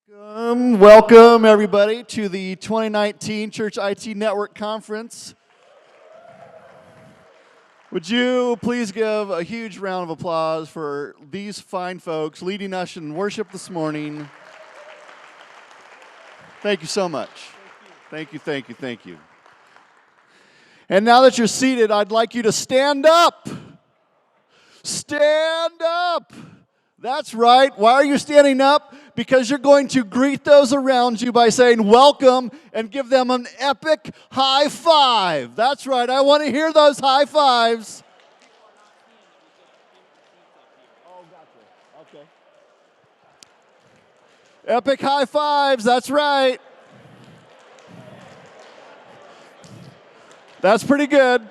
Welcome everybody to the 2019 Church IT Network Conference. Would you please give a huge round of applause for these fine folks leading us in worship this morning. Thank you so much. Thank you, thank you, thank you. And now that you're seated, I'd like you to stand up. Stand up. That's right. Why are you standing up? Because you're going to greet those around you by saying welcome and give them an epic high five. That's right. I want to hear those high fives. Oh, gotcha. Okay. Epic high fives. That's right. That's pretty good.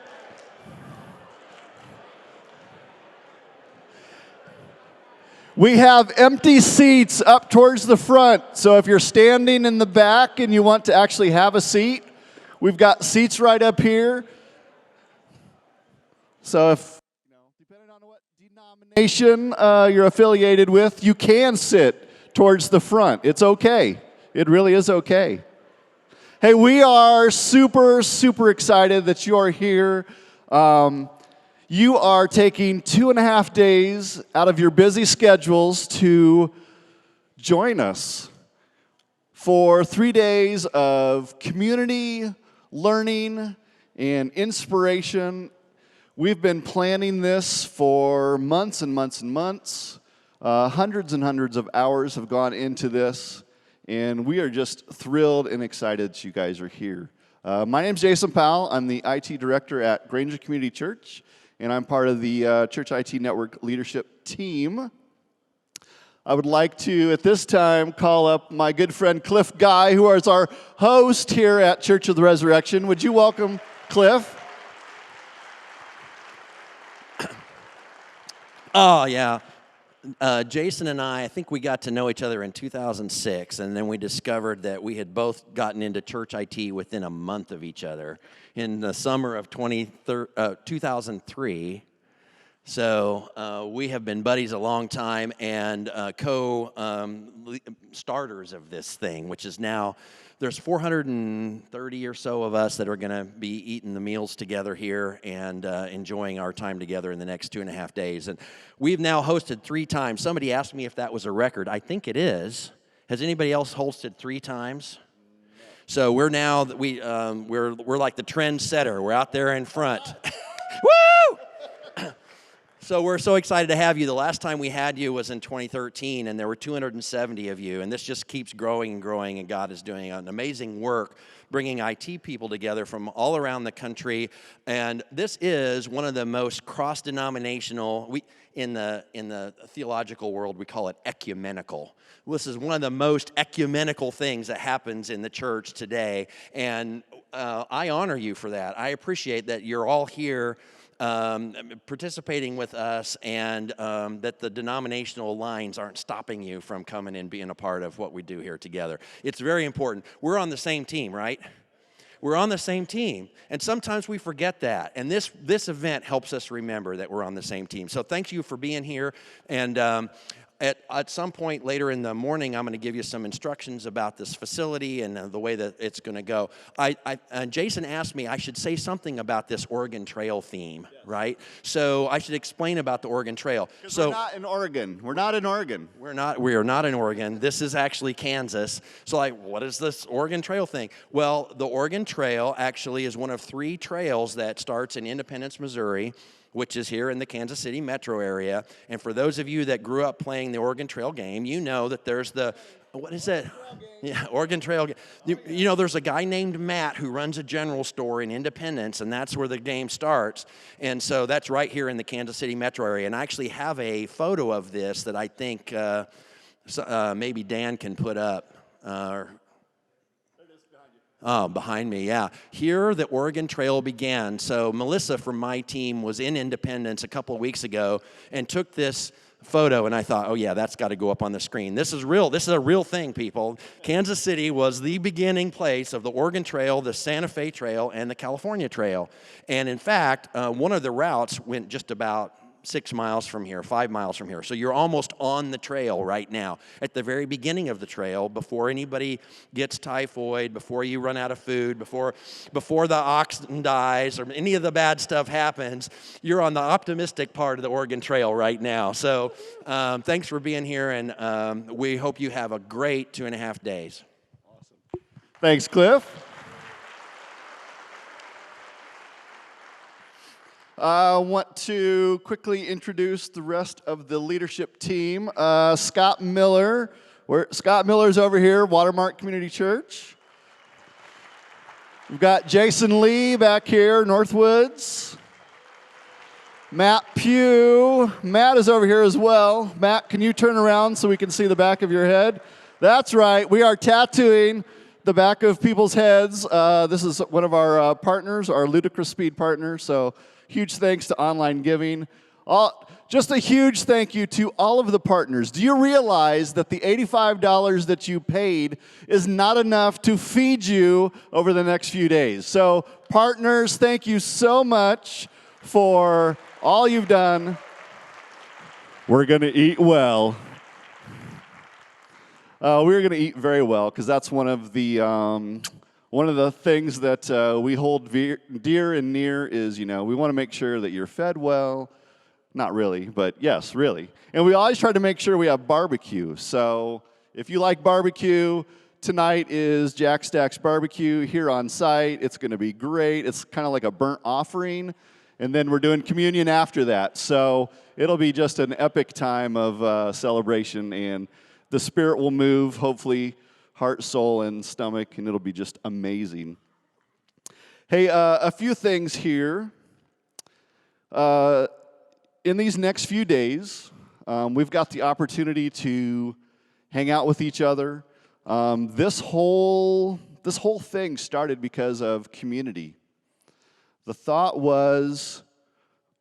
We have empty seats up towards the front, so if you're standing in the back and you want to actually have a seat, we've got seats right up here. So if, depending on what denomination you're affiliated with, you can sit towards the front. It's okay. It really is okay. Hey, we are super, super excited that you are here. You are taking 2.5 days out of your busy schedules to join us for 3 days of community, learning, and inspiration. We've been planning this for months and months and months. Hundreds and hundreds of hours have gone into this, and we are just thrilled and excited that you guys are here. My name's Jason Powell. I'm the IT director at Granger Community Church, and I'm part of the Church IT Network leadership team. I would like to, at this time, call up my good friend Cliff Guy, who is our host here at Church of the Resurrection. Would you welcome Cliff? Oh, yeah. Jason and I think we got to know each other in 2006, and then we discovered that we had both gotten into church IT within a month of each other in the summer of 2003. So we have been buddies a long time and co-starters of this thing, which is now, there's 430 or so of us that are going to be eating the meals together here and enjoying our time together in the next 2.5 days. And we've now hosted 3 times. Somebody asked me if that was a record. I think it is. Has anybody else hosted 3 times? So we're now we're like the trend setter. We're out there in front. Woo! So we're so excited to have you. The last time we had you was in 2013, and there were 270 of you, and this just keeps growing and growing, and God is doing an amazing work bringing IT people together from all around the country, and this is one of the most cross-denominational, in the theological world, we call it ecumenical. This is one of the most ecumenical things that happens in the church today, and I honor you for that. I appreciate that you're all here participating with us, and that the denominational lines aren't stopping you from coming and being a part of what we do here together. It's very important. We're on the same team, right? We're on the same team, and sometimes we forget that, and this event helps us remember that we're on the same team. So thank you for being here, and at some point later in the morning, I'm going to give you some instructions about this facility and the way that it's going to go. Jason asked me I should say something about this Oregon Trail theme, right? So I should explain about the Oregon Trail. So we're not in Oregon. We're not in Oregon. We are not in Oregon. This is actually Kansas. So what is this Oregon Trail thing? Well, the Oregon Trail actually is one of 3 trails that starts in Independence, Missouri, which is here in the Kansas City metro area. And for those of you that grew up playing the Oregon Trail game, you know that there's what is it? Yeah, Oregon Trail. You know, there's a guy named Matt who runs a general store in Independence, and that's where the game starts. And so that's right here in the Kansas City metro area. And I actually have a photo of this that I think maybe Dan can put up. Oh, behind me, yeah. Here, the Oregon Trail began. So Melissa from my team was in Independence a couple of weeks ago and took this photo, and I thought, oh yeah, that's got to go up on the screen. This is real. This is a real thing, people. Kansas City was the beginning place of the Oregon Trail, the Santa Fe Trail, and the California Trail. And in fact, one of the routes went just about 6 miles from here, 5 miles from here. So you're almost on the trail right now, at the very beginning of the trail, before anybody gets typhoid, before you run out of food, before the oxen dies, or any of the bad stuff happens. You're on the optimistic part of the Oregon Trail right now. So thanks for being here, and we hope you have a great 2.5 days. Awesome. Thanks, Cliff. I want to quickly introduce the rest of the leadership team. Scott Miller. Scott Miller's over here, Watermark Community Church. We've got Jason Lee back here, Northwoods. Matt Pugh. Matt is over here as well. Matt, can you turn around so we can see the back of your head? That's right. We are tattooing the back of people's heads. This is one of our partners, our Ludicrous Speed partner. So huge thanks to Online Giving. Just a huge thank you to all of the partners. Do you realize that the $85 that you paid is not enough to feed you over the next few days? So partners, thank you so much for all you've done. We're going to eat well. We're going to eat very well, because that's one of the things that we hold dear and near is, we want to make sure that you're fed well. Not really, but yes, really. And we always try to make sure we have barbecue. So if you like barbecue, tonight is Jack Stack's Barbecue here on site. It's going to be great. It's kind of like a burnt offering. And then we're doing communion after that. So it'll be just an epic time of celebration, and the Spirit will move, hopefully, heart, soul, and stomach, and it'll be just amazing. Hey, a few things here. In these next few days, we've got the opportunity to hang out with each other. This whole thing started because of community. The thought was,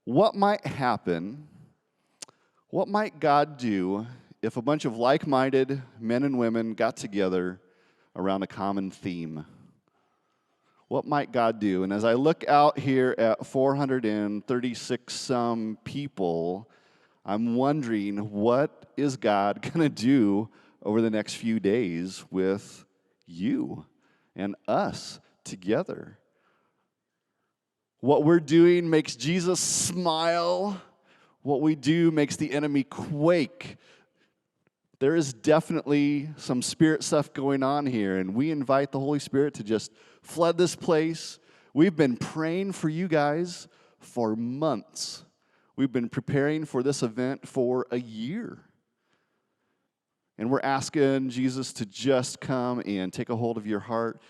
what might happen, what might God do if a bunch of like-minded men and women got together around a common theme? What might God do? And as I look out here at 436-some people, I'm wondering, what is God going to do over the next few days with you and us together? What we're doing makes Jesus smile. What we do makes the enemy quake. There is definitely some Spirit stuff going on here, and we invite the Holy Spirit to just flood this place. We've been praying for you guys for months. We've been preparing for this event for a year. And we're asking Jesus to just come and take a hold of your heart.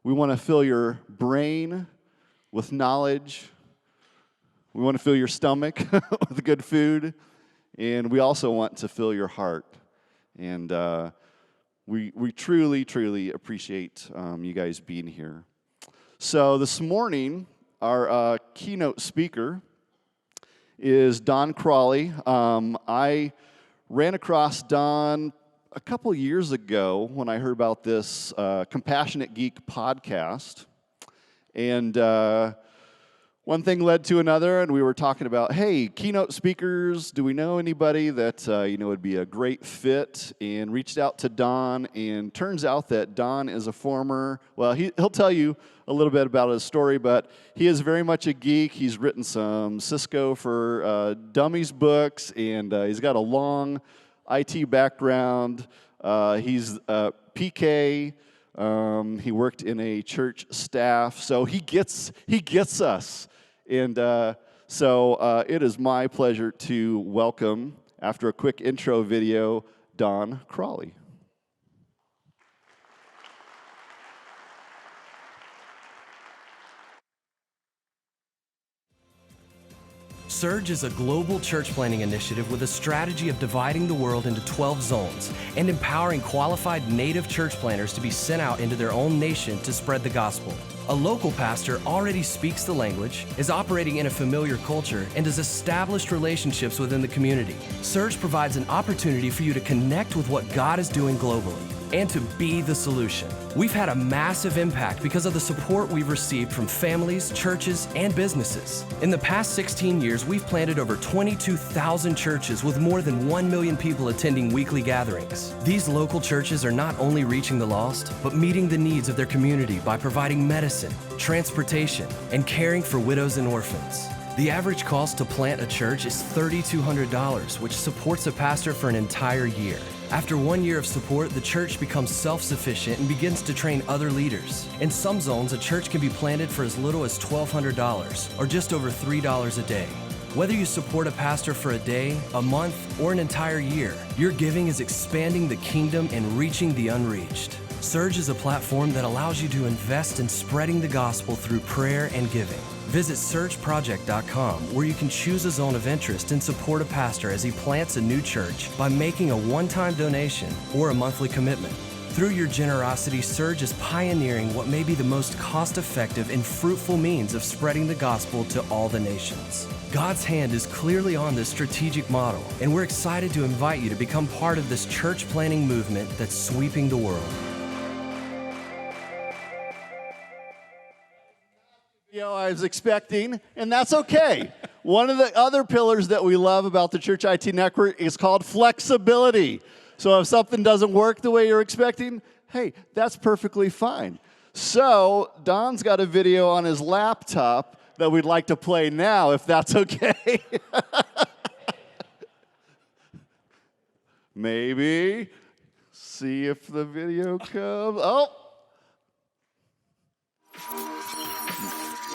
We want to fill your brain with knowledge. We want to fill your stomach with good food. And we also want to fill your heart. And we truly, truly appreciate you guys being here. So this morning, our keynote speaker is Don Crawley. I ran across Don a couple years ago when I heard about this Compassionate Geek podcast. And one thing led to another, and we were talking about, hey, keynote speakers, do we know anybody that would be a great fit? And reached out to Don, and turns out that Don is a former, well, he'll tell you a little bit about his story, but he is very much a geek. He's written some Cisco for Dummies books, and he's got a long IT background. He's PK. He worked in a church staff, so he gets us. And so it is my pleasure to welcome, after a quick intro video, Don Crawley. Surge is a global church planting initiative with a strategy of dividing the world into 12 zones and empowering qualified native church planters to be sent out into their own nation to spread the gospel. A local pastor already speaks the language, is operating in a familiar culture, and has established relationships within the community. Surge provides an opportunity for you to connect with what God is doing globally. and to be the solution. We've had a massive impact because of the support we've received from families, churches, and businesses. In the past 16 years, we've planted over 22,000 churches with more than 1 million people attending weekly gatherings. These local churches are not only reaching the lost, but meeting the needs of their community by providing medicine, transportation, and caring for widows and orphans. The average cost to plant a church is $3,200, which supports a pastor for an entire year. After 1 year of support, the church becomes self-sufficient and begins to train other leaders. In some zones, a church can be planted for as little as $1,200, or just over $3 a day. Whether you support a pastor for a day, a month, or an entire year, your giving is expanding the kingdom and reaching the unreached. Surge is a platform that allows you to invest in spreading the gospel through prayer and giving. Visit surgeproject.com, where you can choose a zone of interest and support a pastor as he plants a new church by making a one-time donation or a monthly commitment. Through your generosity, Surge is pioneering what may be the most cost-effective and fruitful means of spreading the gospel to all the nations. God's hand is clearly on this strategic model, and we're excited to invite you to become part of this church planting movement that's sweeping the world. I was expecting, and that's okay. One of the other pillars that we love about the Church IT Network is called flexibility. So if something doesn't work the way you're expecting, hey, that's perfectly fine. So Don's got a video on his laptop that we'd like to play now, if that's okay. Maybe. See if the video comes. Oh.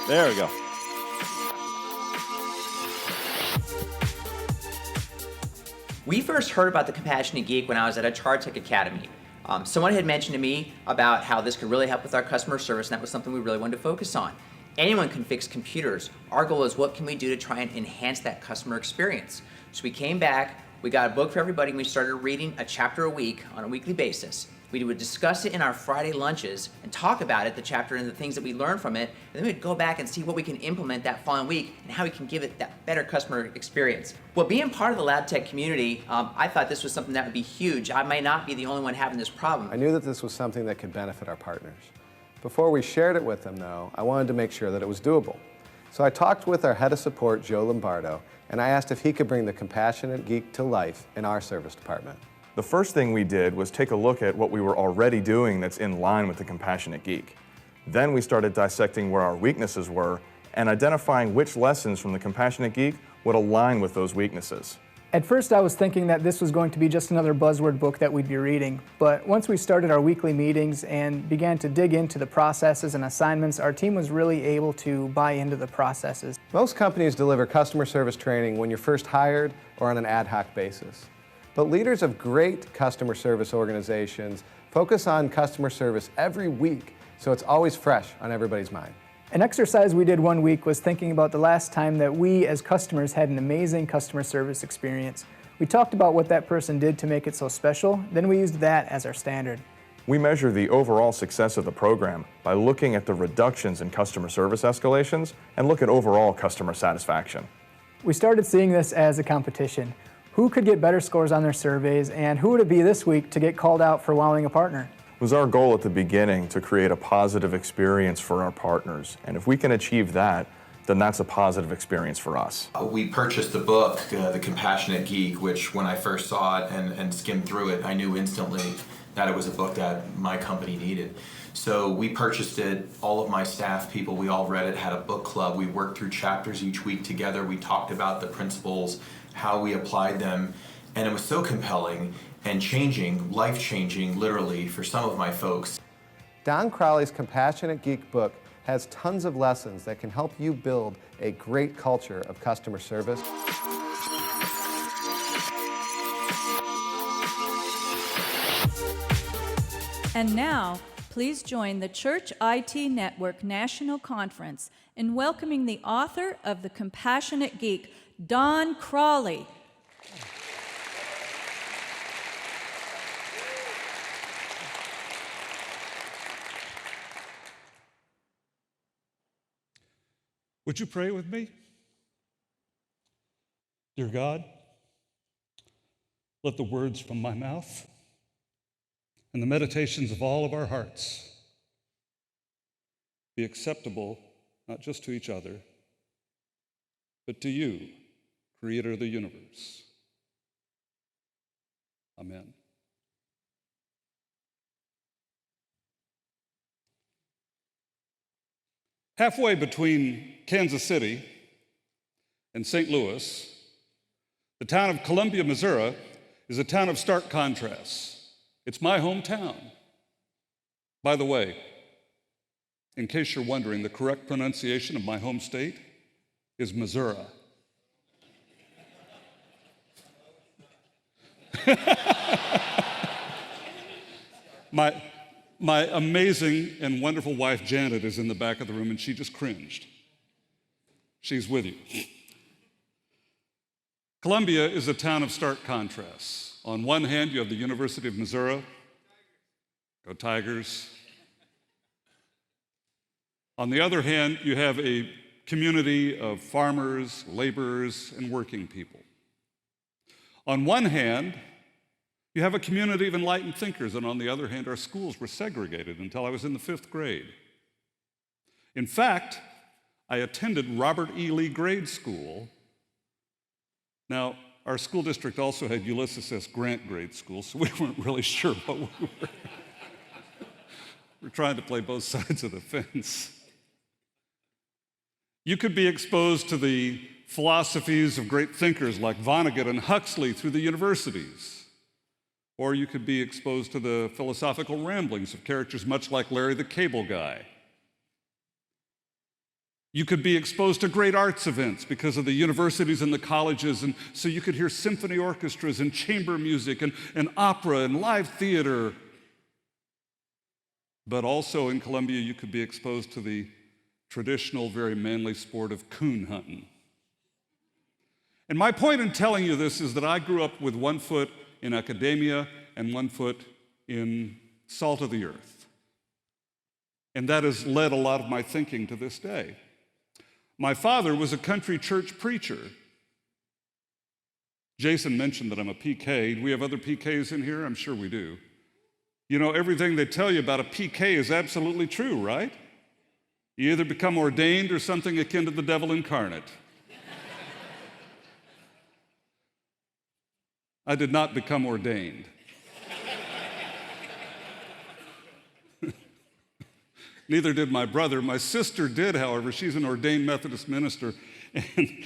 There we go. We first heard about the Compassionate Geek when I was at a Charge Tech Academy. Someone had mentioned to me about how this could really help with our customer service, and that was something we really wanted to focus on. Anyone can fix computers. Our goal is, what can we do to try and enhance that customer experience? So we came back, we got a book for everybody, and we started reading a chapter a week on a weekly basis. We would discuss it in our Friday lunches and talk about it, the chapter and the things that we learned from it, and then we'd go back and see what we can implement that following week and how we can give it that better customer experience. Well, being part of the lab tech community, I thought this was something that would be huge. I might not be the only one having this problem. I knew that this was something that could benefit our partners. Before we shared it with them, though, I wanted to make sure that it was doable. So I talked with our head of support, Joe Lombardo, and I asked if he could bring the Compassionate Geek to life in our service department. The first thing we did was take a look at what we were already doing that's in line with the Compassionate Geek. Then we started dissecting where our weaknesses were and identifying which lessons from the Compassionate Geek would align with those weaknesses. At first I was thinking that this was going to be just another buzzword book that we'd be reading, but once we started our weekly meetings and began to dig into the processes and assignments, our team was really able to buy into the processes. Most companies deliver customer service training when you're first hired or on an ad hoc basis. But leaders of great customer service organizations focus on customer service every week, so it's always fresh on everybody's mind. An exercise we did one week was thinking about the last time that we as customers had an amazing customer service experience. We talked about what that person did to make it so special, then we used that as our standard. We measure the overall success of the program by looking at the reductions in customer service escalations and look at overall customer satisfaction. We started seeing this as a competition. Who could get better scores on their surveys, and who would it be this week to get called out for wowing a partner? It was our goal at the beginning to create a positive experience for our partners, and if we can achieve that, then that's a positive experience for us. We purchased the book, The Compassionate Geek, which when I first saw it and skimmed through it, I knew instantly that it was a book that my company needed. So we purchased it, all of my staff people, we all read it, had a book club, we worked through chapters each week together, we talked about the principles, how we applied them, and it was so compelling and changing, life-changing, literally, for some of my folks. Don Crawley's Compassionate Geek book has tons of lessons that can help you build a great culture of customer service. And now, please join the Church IT Network National Conference in welcoming the author of The Compassionate Geek, Don Crawley. Would you pray with me? Dear God, let the words from my mouth and the meditations of all of our hearts be acceptable not just to each other, but to you, Creator of the universe. Amen. Halfway between Kansas City and St. Louis, the town of Columbia, Missouri, is a town of stark contrasts. It's my hometown. By the way, in case you're wondering, the correct pronunciation of my home state is Missouri. My amazing and wonderful wife, Janet, is in the back of the room, and she just cringed. She's with you. Columbia is a town of stark contrasts. On one hand, you have the University of Missouri. Go Tigers. On the other hand, you have a community of farmers, laborers, and working people. On one hand, you have a community of enlightened thinkers, and on the other hand, our schools were segregated until I was in the 5th grade. In fact, I attended Robert E. Lee Grade School. Now, our school district also had Ulysses S. Grant Grade School, so we weren't really sure what we were. We're trying to play both sides of the fence. You could be exposed to the philosophies of great thinkers like Vonnegut and Huxley through the universities. Or you could be exposed to the philosophical ramblings of characters much like Larry the Cable Guy. You could be exposed to great arts events because of the universities and the colleges, and so you could hear symphony orchestras and chamber music and opera and live theater. But also in Columbia, you could be exposed to the traditional, very manly sport of coon hunting. And my point in telling you this is that I grew up with one foot in academia and one foot in salt of the earth. And that has led a lot of my thinking to this day. My father was a country church preacher. Jason mentioned that I'm a PK. Do we have other PKs in here? I'm sure we do. You know, everything they tell you about a PK is absolutely true, right? You either become ordained or something akin to the devil incarnate. I did not become ordained. Neither did my brother. My sister did, however. She's an ordained Methodist minister. And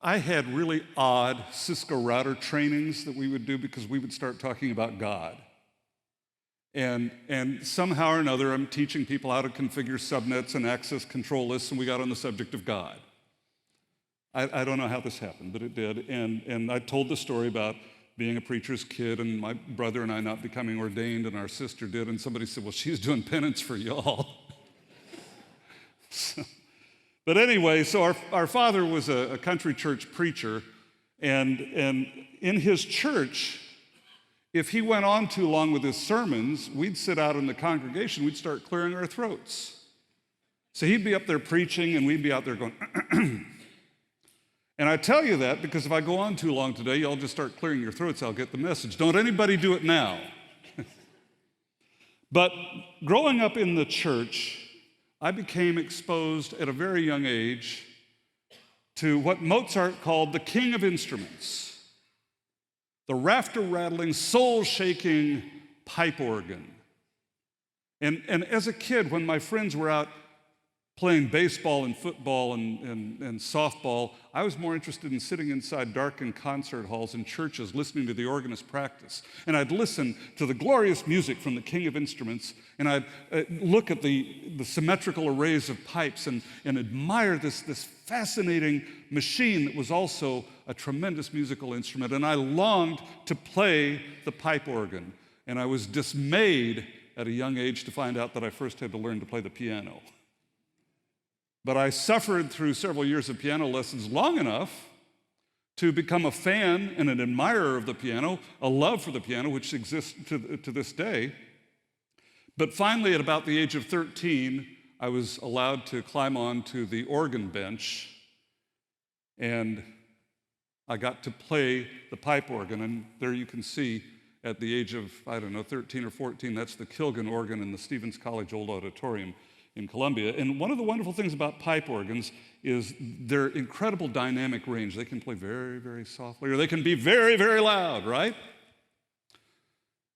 I had really odd Cisco router trainings that we would do because we would start talking about God. And somehow or another, I'm teaching people how to configure subnets and access control lists, and we got on the subject of God. I don't know how this happened, but it did. And I told the story about being a preacher's kid and my brother and I not becoming ordained, and our sister did. And somebody said, well, she's doing penance for y'all. But anyway, so our father was a country church preacher. And in his church, if he went on too long with his sermons, we'd sit out in the congregation, we'd start clearing our throats. So he'd be up there preaching, and we'd be out there going, And I tell you that because if I go on too long today, y'all just start clearing your throats, I'll get the message. Don't anybody do it now. But growing up in the church, I became exposed at a very young age to what Mozart called the king of instruments, the rafter-rattling, soul-shaking pipe organ. And as a kid, when my friends were out playing baseball and football and softball, I was more interested in sitting inside darkened concert halls and churches listening to the organist practice. And I'd listen to the glorious music from the king of instruments, and I'd look at the symmetrical arrays of pipes and admire this fascinating machine that was also a tremendous musical instrument. And I longed to play the pipe organ. And I was dismayed at a young age to find out that I first had to learn to play the piano. But I suffered through several years of piano lessons long enough to become a fan and an admirer of the piano, a love for the piano, which exists to this day. But finally, at about the age of 13, I was allowed to climb onto the organ bench, and I got to play the pipe organ. And there you can see at the age of, 13 or 14. That's the Kilgan organ in the Stevens College Old Auditorium in Columbia. And one of the wonderful things about pipe organs is their incredible dynamic range. They can play very, very softly, or they can be very, very loud, right?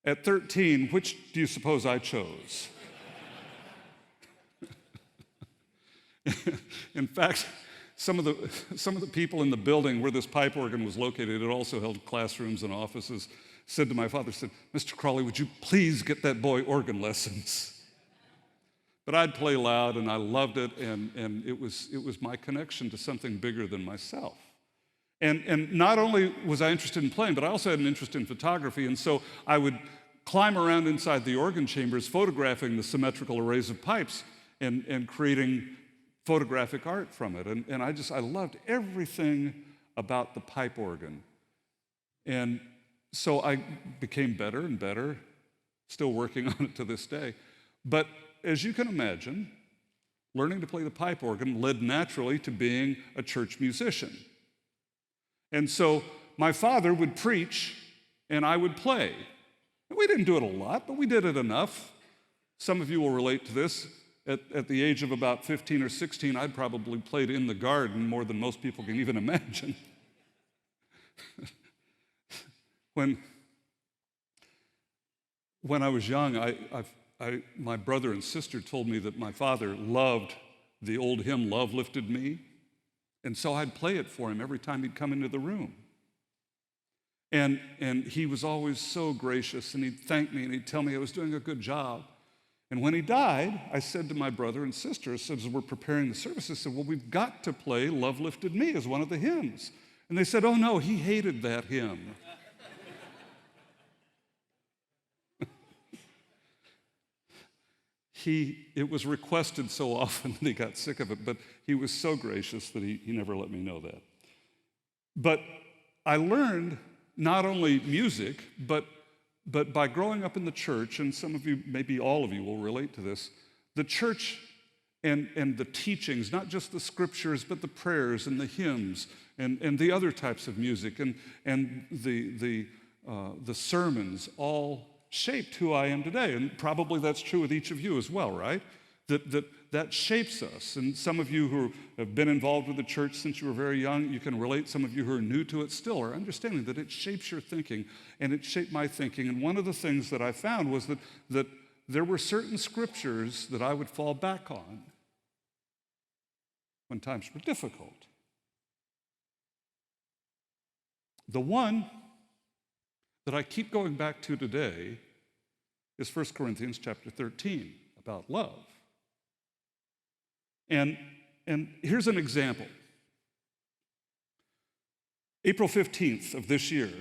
At 13, which do you suppose I chose? In fact, some of the people in the building where this pipe organ was located, it also held classrooms and offices, said to my father, "Mr. Crawley, would you please get that boy organ lessons?" But I'd play loud, and I loved it, and it was my connection to something bigger than myself. And not only was I interested in playing, but I also had an interest in photography, and so I would climb around inside the organ chambers, photographing the symmetrical arrays of pipes and creating photographic art from it. And I loved everything about the pipe organ. And so I became better and better, still working on it to this day. But as you can imagine, learning to play the pipe organ led naturally to being a church musician. And so my father would preach and I would play. And we didn't do it a lot, but we did it enough. Some of you will relate to this. At the age of about 15 or 16, I'd probably played in the garden more than most people can even imagine. When I was young, my brother and sister told me that my father loved the old hymn, "Love Lifted Me," and so I'd play it for him every time he'd come into the room. And he was always so gracious, and he'd thank me, and he'd tell me I was doing a good job. And when he died, I said to my brother and sister, as we're preparing the service, I said, "Well, we've got to play 'Love Lifted Me' as one of the hymns." And they said, "Oh no, he hated that hymn." It was requested so often that he got sick of it, but he was so gracious that he never let me know that. But I learned not only music, but by growing up in the church, and some of you, maybe all of you will relate to this, the church and the teachings, not just the scriptures, but the prayers and the hymns and the other types of music and the sermons all shaped who I am today. And probably that's true with each of you as well, right? That shapes us. And some of you who have been involved with the church since you were very young, you can relate. Some of you who are new to it still are understanding that it shapes your thinking, and it shaped my thinking. And one of the things that I found was that there were certain scriptures that I would fall back on when times were difficult. The one that I keep going back to today is 1 Corinthians chapter 13 about love. And here's an example. April 15th of this year,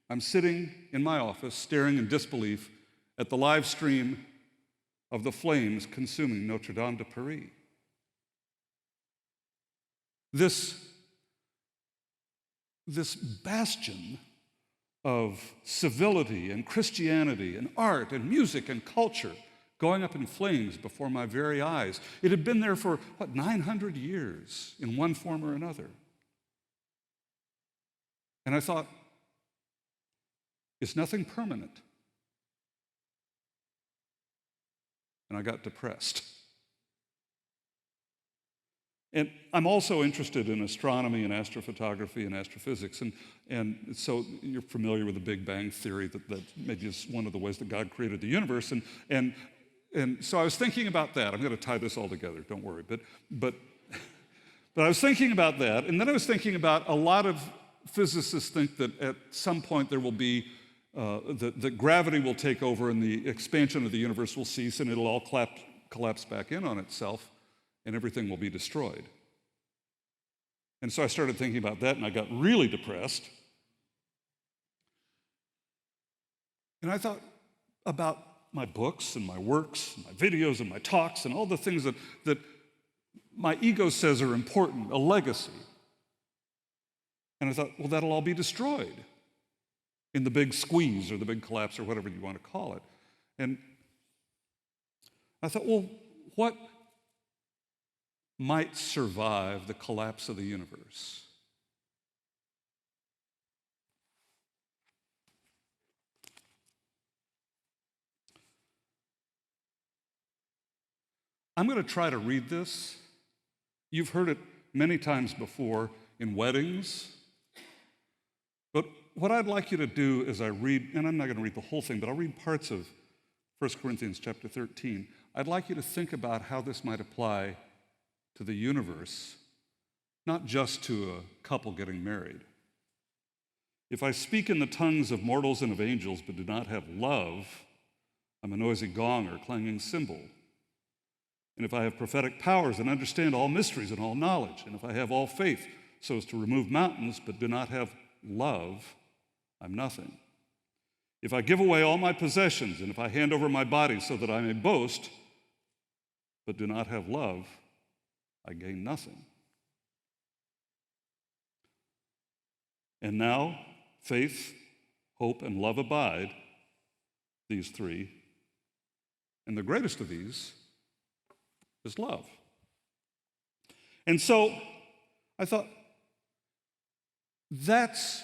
I'm sitting in my office staring in disbelief at the live stream of the flames consuming Notre Dame de Paris. This bastion of civility and Christianity and art and music and culture going up in flames before my very eyes. It had been there for, 900 years in one form or another. And I thought, it's nothing permanent. And I got depressed. And I'm also interested in astronomy and astrophotography and astrophysics. And so you're familiar with the Big Bang Theory, that maybe is one of the ways that God created the universe. And so I was thinking about that. I'm going to tie this all together, don't worry. But I was thinking about that. And then I was thinking about a lot of physicists think that at some point there will be, that gravity will take over and the expansion of the universe will cease and it'll all collapse back in on itself, and everything will be destroyed. And so I started thinking about that, and I got really depressed. And I thought about my books and my works, and my videos and my talks, and all the things that my ego says are important, a legacy. And I thought, well, that'll all be destroyed in the big squeeze or the big collapse or whatever you want to call it. And I thought, well, what might survive the collapse of the universe? I'm going to try to read this. You've heard it many times before in weddings. But what I'd like you to do as I read, and I'm not going to read the whole thing, but I'll read parts of 1 Corinthians chapter 13. I'd like you to think about how this might apply to the universe, not just to a couple getting married. If I speak in the tongues of mortals and of angels, but do not have love, I'm a noisy gong or clanging cymbal. And if I have prophetic powers and understand all mysteries and all knowledge, and if I have all faith so as to remove mountains, but do not have love, I'm nothing. If I give away all my possessions, and if I hand over my body so that I may boast, but do not have love, I gain nothing. And now, faith, hope, and love abide, these three. And the greatest of these is love. And so I thought, that's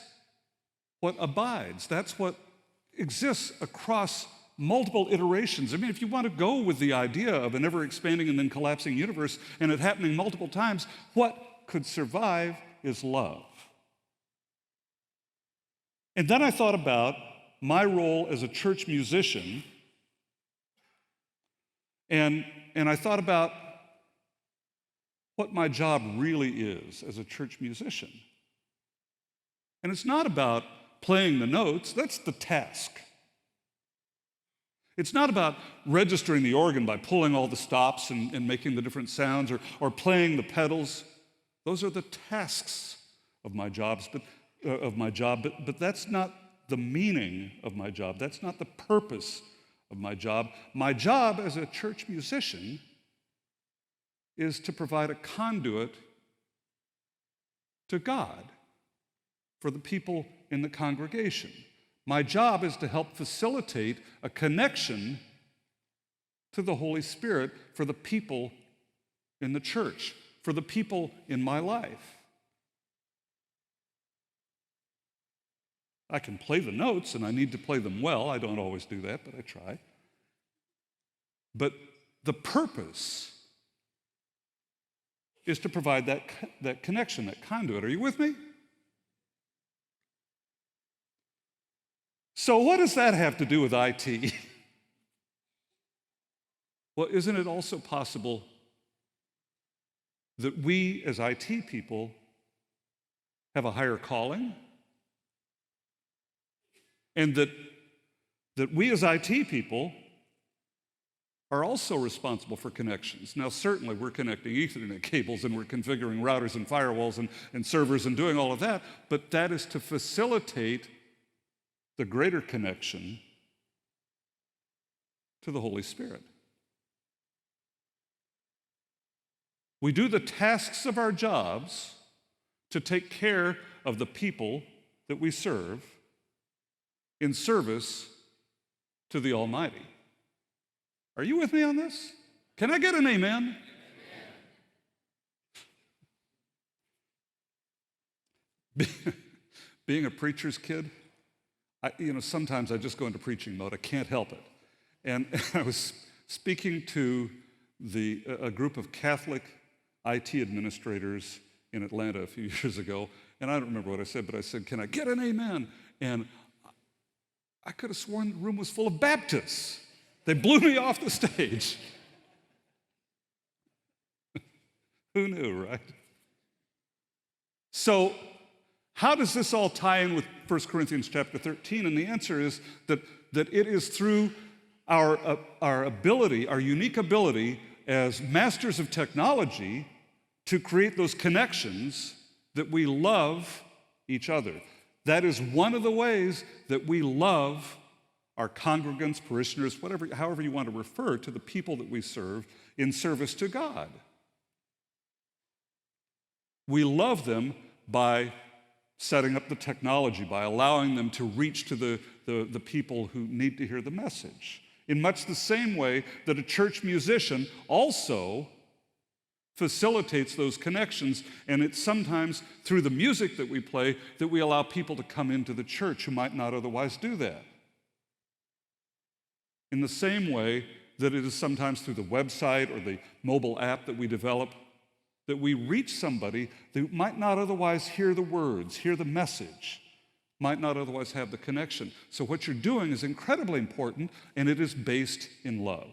what abides. That's what exists across multiple iterations. I mean, if you want to go with the idea of an ever-expanding and then collapsing universe and it happening multiple times, what could survive is love. And then I thought about my role as a church musician, and I thought about what my job really is as a church musician. And it's not about playing the notes, that's the task. It's not about registering the organ by pulling all the stops and making the different sounds or playing the pedals. Those are the tasks of my job, but that's not the meaning of my job. That's not the purpose of my job. My job as a church musician is to provide a conduit to God for the people in the congregation. My job is to help facilitate a connection to the Holy Spirit for the people in the church, for the people in my life. I can play the notes, and I need to play them well. I don't always do that, but I try. But the purpose is to provide that connection, that conduit. Are you with me? So what does that have to do with IT? Well, isn't it also possible that we as IT people have a higher calling? And that we as IT people are also responsible for connections. Now, certainly we're connecting Ethernet cables and we're configuring routers and firewalls and servers and doing all of that, but that is to facilitate the greater connection to the Holy Spirit. We do the tasks of our jobs to take care of the people that we serve in service to the Almighty. Are you with me on this? Can I get an amen? Being a preacher's kid, sometimes I just go into preaching mode. I can't help it. And I was speaking to a group of Catholic IT administrators in Atlanta a few years ago, and I don't remember what I said, but I said, "Can I get an amen?" And I could have sworn the room was full of Baptists. They blew me off the stage. Who knew, right? So, how does this all tie in with 1 Corinthians chapter 13? And the answer is that it is through our ability, our unique ability as masters of technology to create those connections that we love each other. That is one of the ways that we love our congregants, parishioners, however you want to refer to the people that we serve in service to God. We love them by setting up the technology, by allowing them to reach to the people who need to hear the message. In much the same way that a church musician also facilitates those connections, and it's sometimes through the music that we play that we allow people to come into the church who might not otherwise do that. In the same way that it is sometimes through the website or the mobile app that we develop that we reach somebody that might not otherwise hear the words, hear the message, might not otherwise have the connection. So what you're doing is incredibly important, and it is based in love.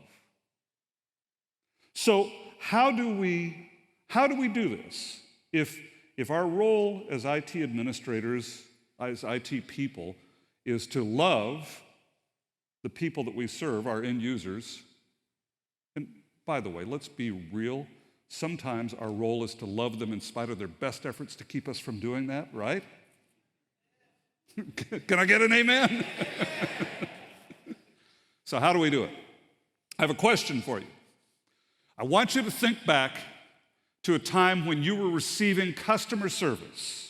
So how do we do this? If our role as IT administrators, as IT people, is to love the people that we serve, our end users, and by the way, let's be real, sometimes our role is to love them in spite of their best efforts to keep us from doing that, right? Can I get an amen? So how do we do it? I have a question for you. I want you to think back to a time when you were receiving customer service.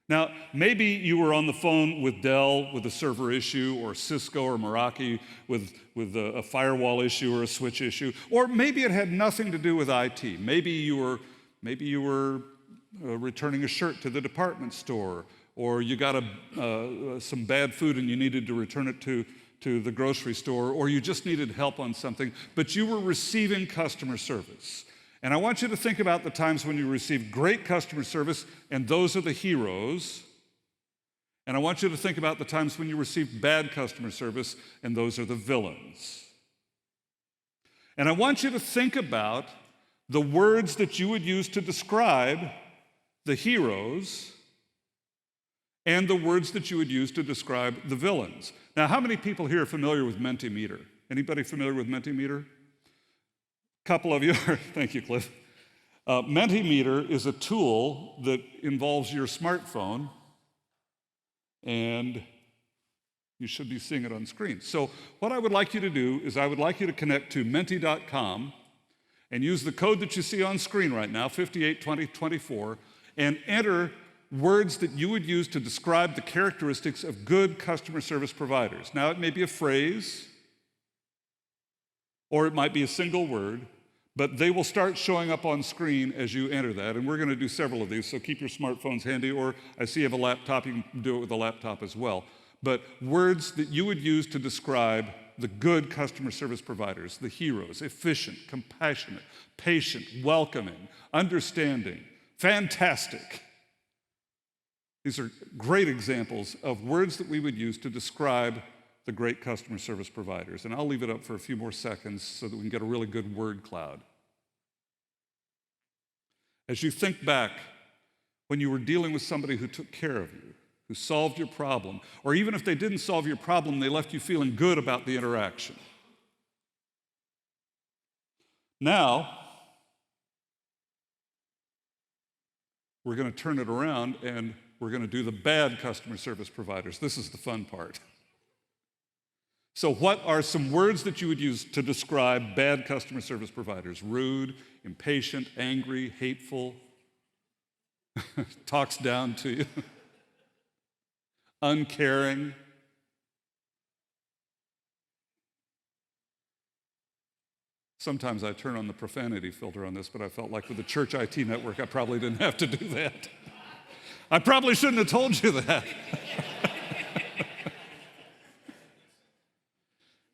Now, maybe you were on the phone with Dell with a server issue, or Cisco or Meraki with a firewall issue or a switch issue, or maybe it had nothing to do with IT. Maybe you were returning a shirt to the department store, or you got some bad food and you needed to return it to the grocery store, or you just needed help on something, but you were receiving customer service. And I want you to think about the times when you received great customer service, and those are the heroes. And I want you to think about the times when you received bad customer service, and those are the villains. And I want you to think about the words that you would use to describe the heroes and the words that you would use to describe the villains. Now, how many people here are familiar with Mentimeter? Anybody familiar with Mentimeter? Couple of you are. Thank you, Cliff. Mentimeter is a tool that involves your smartphone, and you should be seeing it on screen. So what I would like you to do is I would like you to connect to menti.com and use the code that you see on screen right now, 582024, and enter words that you would use to describe the characteristics of good customer service providers. Now, it may be a phrase, or it might be a single word, but they will start showing up on screen as you enter that, and we're going to do several of these, so keep your smartphones handy, or I see you have a laptop, you can do it with a laptop as well. But words that you would use to describe the good customer service providers, the heroes: efficient, compassionate, patient, welcoming, understanding, fantastic. These are great examples of words that we would use to describe the great customer service providers. And I'll leave it up for a few more seconds so that we can get a really good word cloud. As you think back when you were dealing with somebody who took care of you, who solved your problem, or even if they didn't solve your problem, they left you feeling good about the interaction. Now, we're going to turn it around and we're going to do the bad customer service providers. This is the fun part. So what are some words that you would use to describe bad customer service providers? Rude, impatient, angry, hateful, talks down to you, uncaring. Sometimes I turn on the profanity filter on this, but I felt like with the Church IT Network, I probably didn't have to do that. I probably shouldn't have told you that.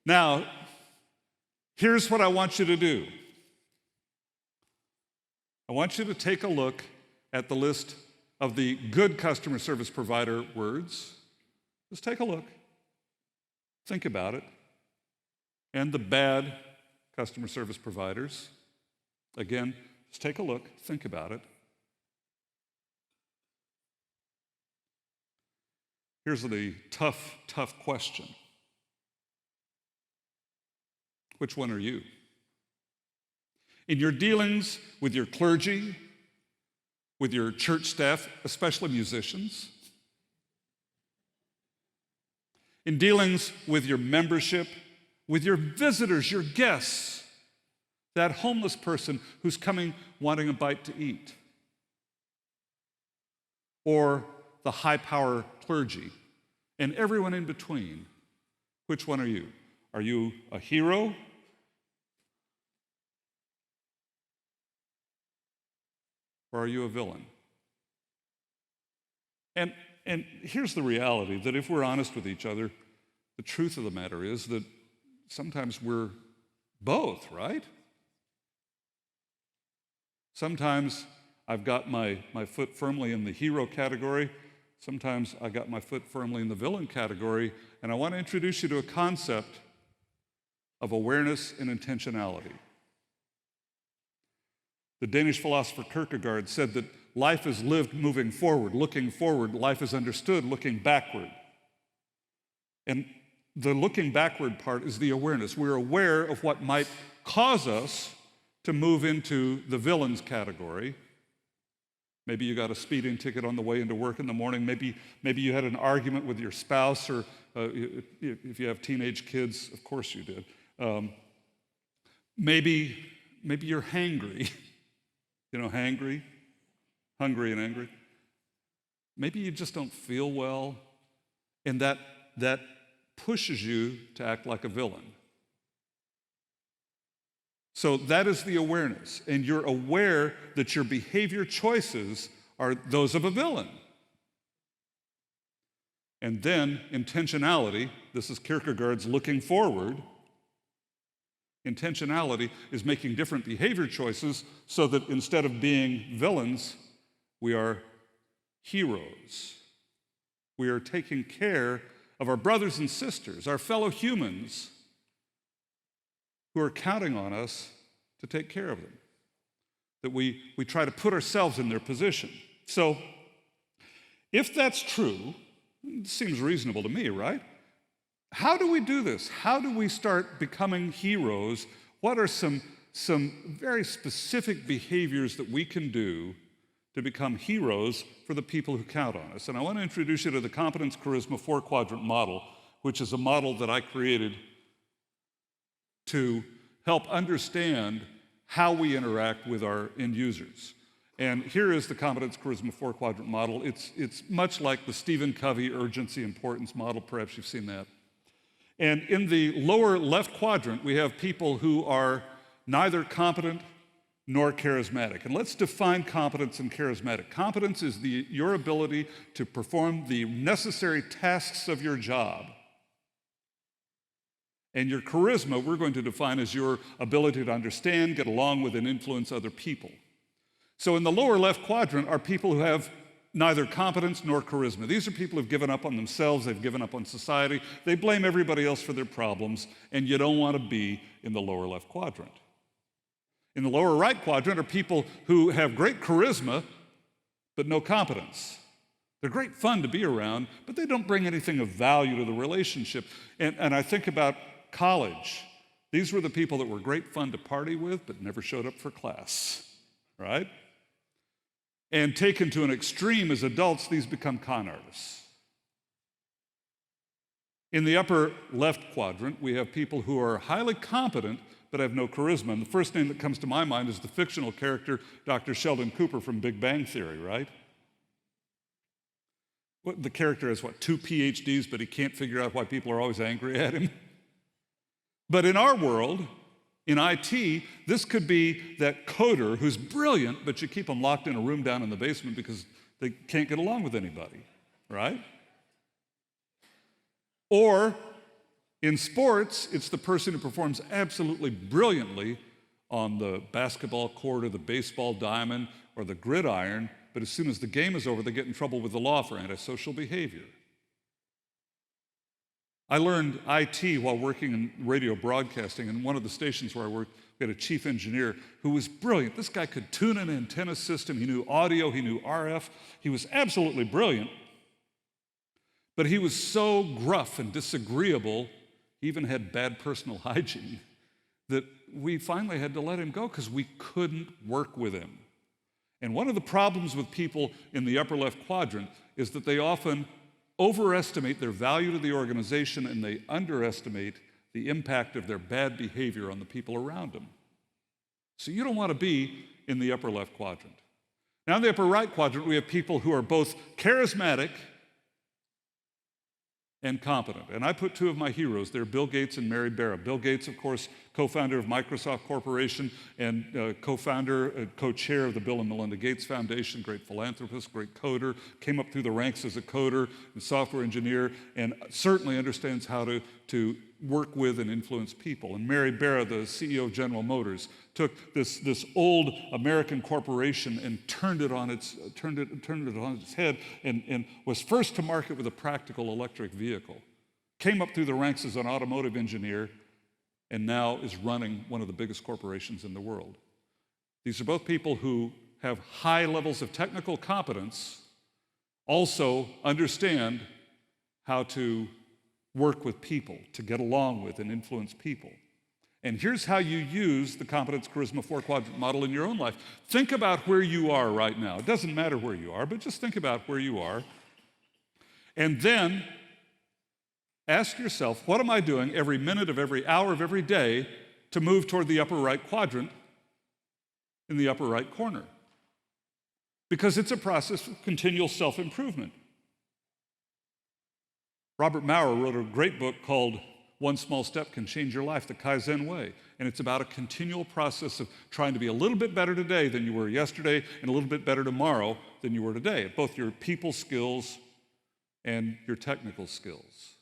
Now, here's what I want you to do. I want you to take a look at the list of the good customer service provider words. Just take a look. Think about it. And the bad customer service providers. Again, just take a look. Think about it. Here's the tough question. Which one are you? In your dealings with your clergy, with your church staff, especially musicians, in dealings with your membership, with your visitors, your guests, that homeless person who's coming wanting a bite to eat, or the high-power clergy, and everyone in between, which one are you? Are you a hero? Or are you a villain? And here's the reality, that if we're honest with each other, the truth of the matter is that sometimes we're both, right? Sometimes I've got my foot firmly in the hero category. Sometimes I got my foot firmly in the villain category. And I want to introduce you to a concept of awareness and intentionality. The Danish philosopher Kierkegaard said that life is lived moving forward, looking forward. Life is understood looking backward. And the looking backward part is the awareness. We're aware of what might cause us to move into the villains category. Maybe you got a speeding ticket on the way into work in the morning. Maybe you had an argument with your spouse, or if you have teenage kids, of course you did. Maybe you're hangry. You know, hangry, hungry and angry. Maybe you just don't feel well, and that pushes you to act like a villain. So that is the awareness, and you're aware that your behavior choices are those of a villain. And then intentionality, this is Kierkegaard's looking forward. Intentionality is making different behavior choices so that instead of being villains, we are heroes. We are taking care of our brothers and sisters, our fellow humans, who are counting on us to take care of them. That we try to put ourselves in their position. So, if that's true, it seems reasonable to me, right? How do we do this? How do we start becoming heroes? What are some very specific behaviors that we can do to become heroes for the people who count on us? And I want to introduce you to the Competence Charisma 4-quadrant model, which is a model that I created to help understand how we interact with our end users. And here is the Competence Charisma 4-quadrant model. It's much like the Stephen Covey urgency importance model. Perhaps you've seen that. And in the lower left quadrant, we have people who are neither competent nor charismatic. And let's define competence and charismatic. Competence is your ability to perform the necessary tasks of your job. And your charisma, we're going to define as your ability to understand, get along with, and influence other people. So in the lower left quadrant are people who have neither competence nor charisma. These are people who've given up on themselves, they've given up on society, they blame everybody else for their problems, and you don't want to be in the lower left quadrant. In the lower right quadrant are people who have great charisma, but no competence. They're great fun to be around, but they don't bring anything of value to the relationship. And I think about college. These were the people that were great fun to party with, but never showed up for class, right? And taken to an extreme as adults, these become con artists. In the upper left quadrant, we have people who are highly competent, but have no charisma. And the first name that comes to my mind is the fictional character, Dr. Sheldon Cooper from Big Bang Theory, right? The character has, 2 PhDs, but he can't figure out why people are always angry at him. But in our world, in IT, this could be that coder who's brilliant, but you keep them locked in a room down in the basement because they can't get along with anybody, right? Or in sports, it's the person who performs absolutely brilliantly on the basketball court or the baseball diamond or the gridiron, but as soon as the game is over, they get in trouble with the law for antisocial behavior. I learned IT while working in radio broadcasting, and one of the stations where I worked, we had a chief engineer who was brilliant. This guy could tune an antenna system. He knew audio, he knew RF. He was absolutely brilliant, but he was so gruff and disagreeable, he even had bad personal hygiene, that we finally had to let him go because we couldn't work with him. And one of the problems with people in the upper left quadrant is that they often overestimate their value to the organization and they underestimate the impact of their bad behavior on the people around them. So you don't want to be in the upper left quadrant. Now in the upper right quadrant, we have people who are both charismatic and competent. And I put 2 of my heroes there, Bill Gates and Mary Barra. Bill Gates, of course, co-founder of Microsoft Corporation and co-chair of the Bill and Melinda Gates Foundation, great philanthropist, great coder, came up through the ranks as a coder and software engineer, and certainly understands how to to work with and influence people. And Mary Barra, the CEO of General Motors, took this old American corporation and turned it on its head and was first to market with a practical electric vehicle. Came up through the ranks as an automotive engineer and now is running one of the biggest corporations in the world. These are both people who have high levels of technical competence, also understand how to work with people, to get along with and influence people. And here's how you use the competence charisma 4-quadrant model in your own life. Think about where you are right now. It doesn't matter where you are, but just think about where you are. And then ask yourself, what am I doing every minute of every hour of every day to move toward the upper right quadrant in the upper right corner? Because it's a process of continual self-improvement. Robert Maurer wrote a great book called One Small Step Can Change Your Life, The Kaizen Way. And it's about a continual process of trying to be a little bit better today than you were yesterday and a little bit better tomorrow than you were today, both your people skills and your technical skills.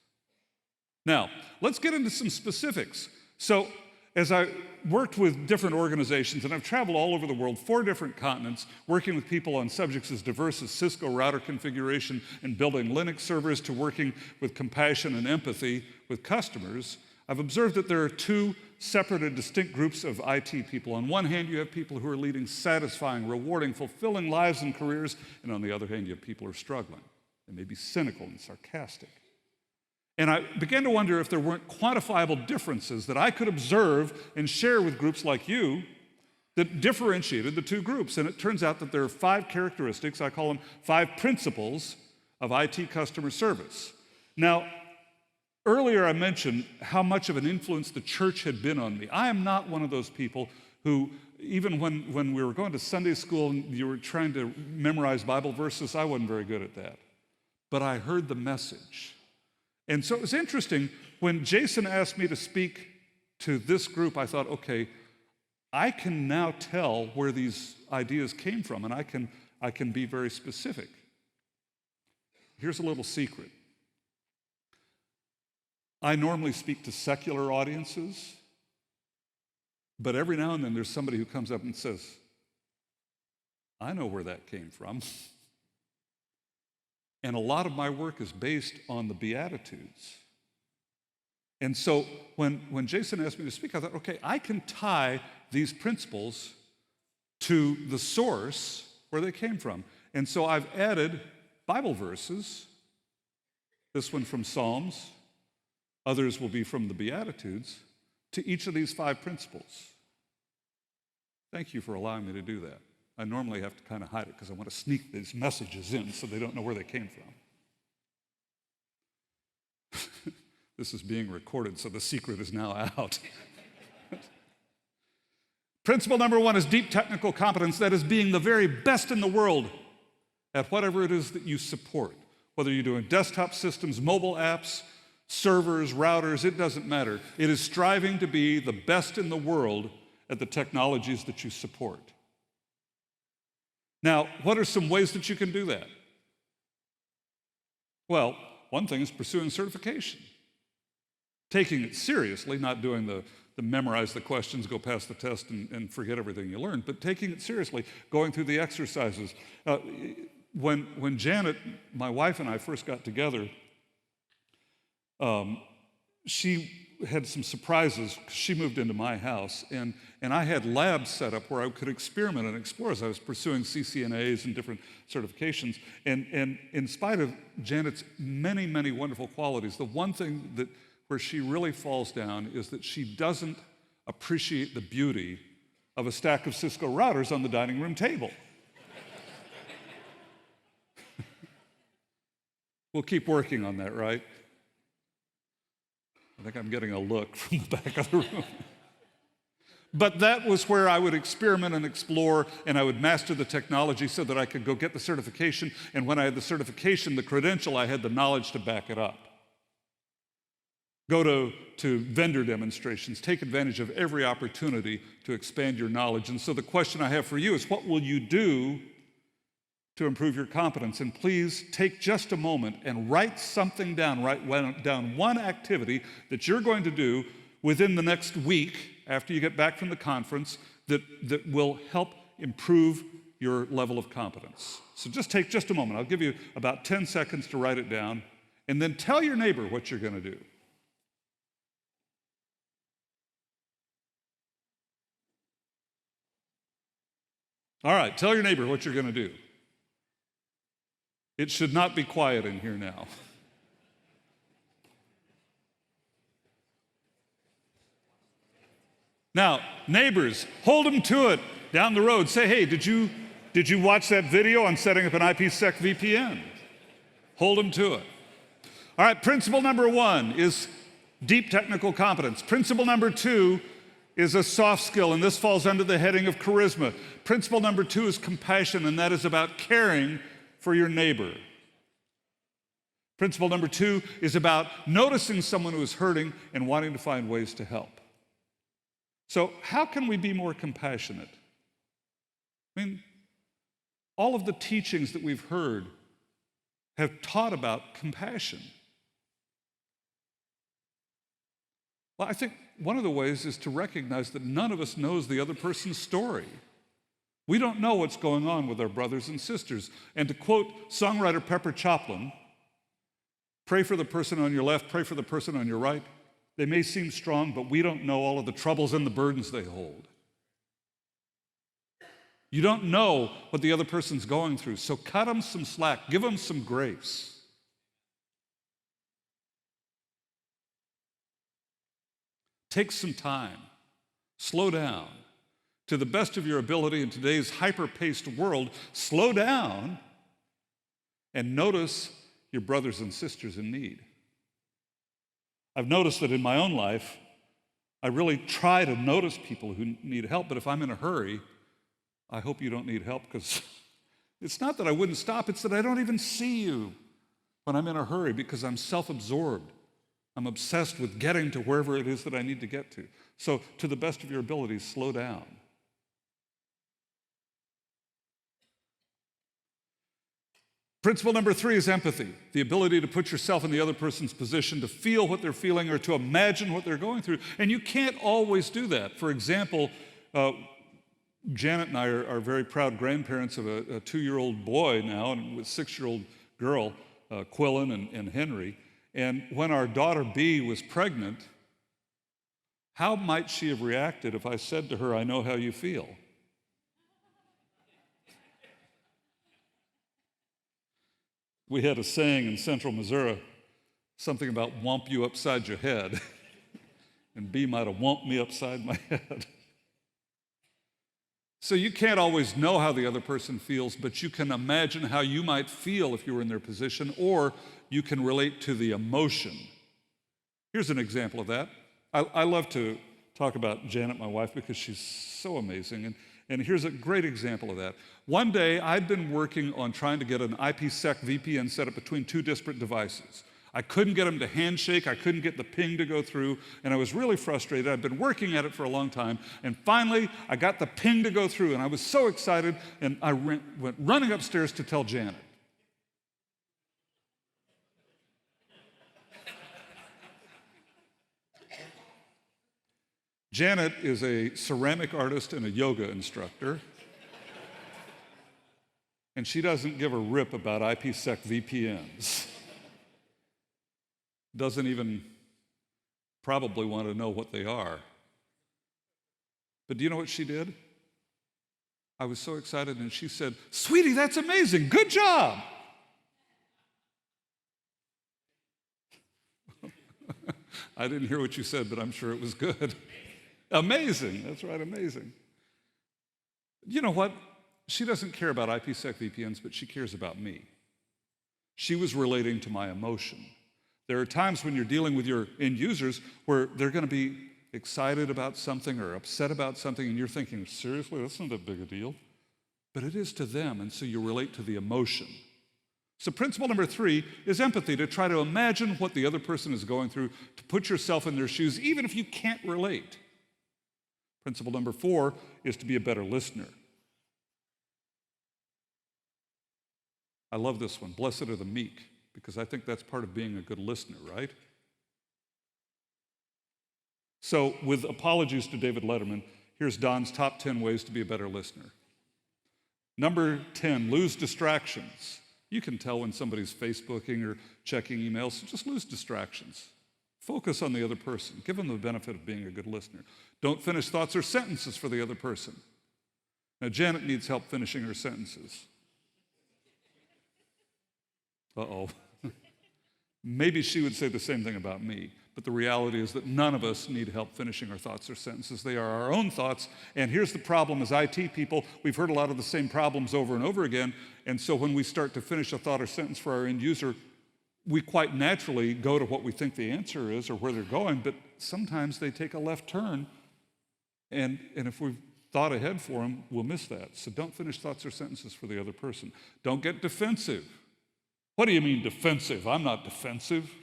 Now, let's get into some specifics. So, as I worked with different organizations, and I've traveled all over the world, 4 different continents, working with people on subjects as diverse as Cisco router configuration and building Linux servers to working with compassion and empathy with customers, I've observed that there are 2 separate and distinct groups of IT people. On one hand, you have people who are leading satisfying, rewarding, fulfilling lives and careers, and on the other hand, you have people who are struggling. They may be cynical and sarcastic. And I began to wonder if there weren't quantifiable differences that I could observe and share with groups like you that differentiated the 2 groups. And it turns out that there are 5 characteristics, I call them 5 principles of IT customer service. Now, earlier I mentioned how much of an influence the church had been on me. I am not one of those people who, even when we were going to Sunday school and you were trying to memorize Bible verses, I wasn't very good at that. But I heard the message. And so it was interesting, when Jason asked me to speak to this group, I thought, okay, I can now tell where these ideas came from, and I can be very specific. Here's a little secret. I normally speak to secular audiences, but every now and then there's somebody who comes up and says, I know where that came from. And a lot of my work is based on the Beatitudes. And so when Jason asked me to speak, I thought, okay, I can tie these principles to the source where they came from. And so I've added Bible verses, this one from Psalms, others will be from the Beatitudes, to each of these 5 principles. Thank you for allowing me to do that. I normally have to kind of hide it because I want to sneak these messages in so they don't know where they came from. This is being recorded, so the secret is now out. Principle number 1 is deep technical competence. That is being the very best in the world at whatever it is that you support. Whether you're doing desktop systems, mobile apps, servers, routers, it doesn't matter. It is striving to be the best in the world at the technologies that you support. Now, what are some ways that you can do that? Well, one thing is pursuing certification. Taking it seriously, not doing the memorize the questions, go pass the test, and forget everything you learned, but taking it seriously, going through the exercises. When Janet, my wife, and I first got together, she had some surprises. She moved into my house, and I had labs set up where I could experiment and explore as I was pursuing CCNAs and different certifications. And in spite of Janet's many, many wonderful qualities, the one thing where she really falls down is that she doesn't appreciate the beauty of a stack of Cisco routers on the dining room table. We'll keep working on that, right? I think I'm getting a look from the back of the room. But that was where I would experiment and explore, and I would master the technology so that I could go get the certification. And when I had the certification, the credential, I had the knowledge to back it up. Go to vendor demonstrations. Take advantage of every opportunity to expand your knowledge. And so the question I have for you is, what will you do to improve your competence. And please take just a moment and write something down. Write down one activity that you're going to do within the next week after you get back from the conference that will help improve your level of competence. So just take just a moment. I'll give you about 10 seconds to write it down, and then tell your neighbor what you're going to do. All right, tell your neighbor what you're going to do. It should not be quiet in here now. Now, neighbors, hold them to it down the road. Say, hey, did you watch that video on setting up an IPsec VPN? Hold them to it. All right, principle number 1 is deep technical competence. Principle number 2 is a soft skill, and this falls under the heading of charisma. Principle number 2 is compassion, and that is about caring for your neighbor. Principle number 2 is about noticing someone who is hurting and wanting to find ways to help. So how can we be more compassionate? I mean, all of the teachings that we've heard have taught about compassion. Well, I think one of the ways is to recognize that none of us knows the other person's story. We don't know what's going on with our brothers and sisters. And to quote songwriter Pepper Choplin, pray for the person on your left, pray for the person on your right. They may seem strong, but we don't know all of the troubles and the burdens they hold. You don't know what the other person's going through, so cut them some slack, give them some grace. Take some time, slow down. To the best of your ability in today's hyper-paced world, slow down and notice your brothers and sisters in need. I've noticed that in my own life, I really try to notice people who need help, but if I'm in a hurry, I hope you don't need help, because it's not that I wouldn't stop, it's that I don't even see you when I'm in a hurry because I'm self-absorbed. I'm obsessed with getting to wherever it is that I need to get to. So to the best of your abilities, slow down. Principle number 3 is empathy, the ability to put yourself in the other person's position, to feel what they're feeling or to imagine what they're going through. And you can't always do that. For example, Janet and I are very proud grandparents of a 2-year-old boy now and a 6-year-old girl, Quillen and Henry. And when our daughter B was pregnant, how might she have reacted if I said to her, I know how you feel? We had a saying in central Missouri, something about whomp you upside your head. And B might have whomped me upside my head. So you can't always know how the other person feels, but you can imagine how you might feel if you were in their position, or you can relate to the emotion. Here's an example of that. I love to talk about Janet, my wife, because she's so amazing. And here's a great example of that. One day, I'd been working on trying to get an IPsec VPN set up between 2 disparate devices. I couldn't get them to handshake, I couldn't get the ping to go through, and I was really frustrated. I'd been working at it for a long time, and finally, I got the ping to go through, and I was so excited, and I went running upstairs to tell Janet. Janet is a ceramic artist and a yoga instructor, and she doesn't give a rip about IPsec VPNs. Doesn't even probably want to know what they are. But do you know what she did? I was so excited, and she said, "Sweetie, that's amazing, good job." I didn't hear what you said, but I'm sure it was good. Amazing, that's right, amazing. You know what? She doesn't care about IPsec VPNs, but she cares about me. She was relating to my emotion. There are times when you're dealing with your end users where they're going to be excited about something or upset about something, and you're thinking, seriously, that's not that big a deal. But it is to them, and so you relate to the emotion. So principle number 3 is empathy, to try to imagine what the other person is going through, to put yourself in their shoes, even if you can't relate. Principle number 4 is to be a better listener. I love this one. Blessed are the meek, because I think that's part of being a good listener, right? So, with apologies to David Letterman, here's Don's top 10 ways to be a better listener. Number 10, lose distractions. You can tell when somebody's Facebooking or checking emails, so just lose distractions. Focus on the other person. Give them the benefit of being a good listener. Don't finish thoughts or sentences for the other person. Now, Janet needs help finishing her sentences. Uh-oh. Maybe she would say the same thing about me, but the reality is that none of us need help finishing our thoughts or sentences. They are our own thoughts, and here's the problem as IT people. We've heard a lot of the same problems over and over again, and so when we start to finish a thought or sentence for our end user, we quite naturally go to what we think the answer is or where they're going, but sometimes they take a left turn, and if we've thought ahead for them, we'll miss that. So don't finish thoughts or sentences for the other person. Don't get defensive. What do you mean defensive? I'm not defensive.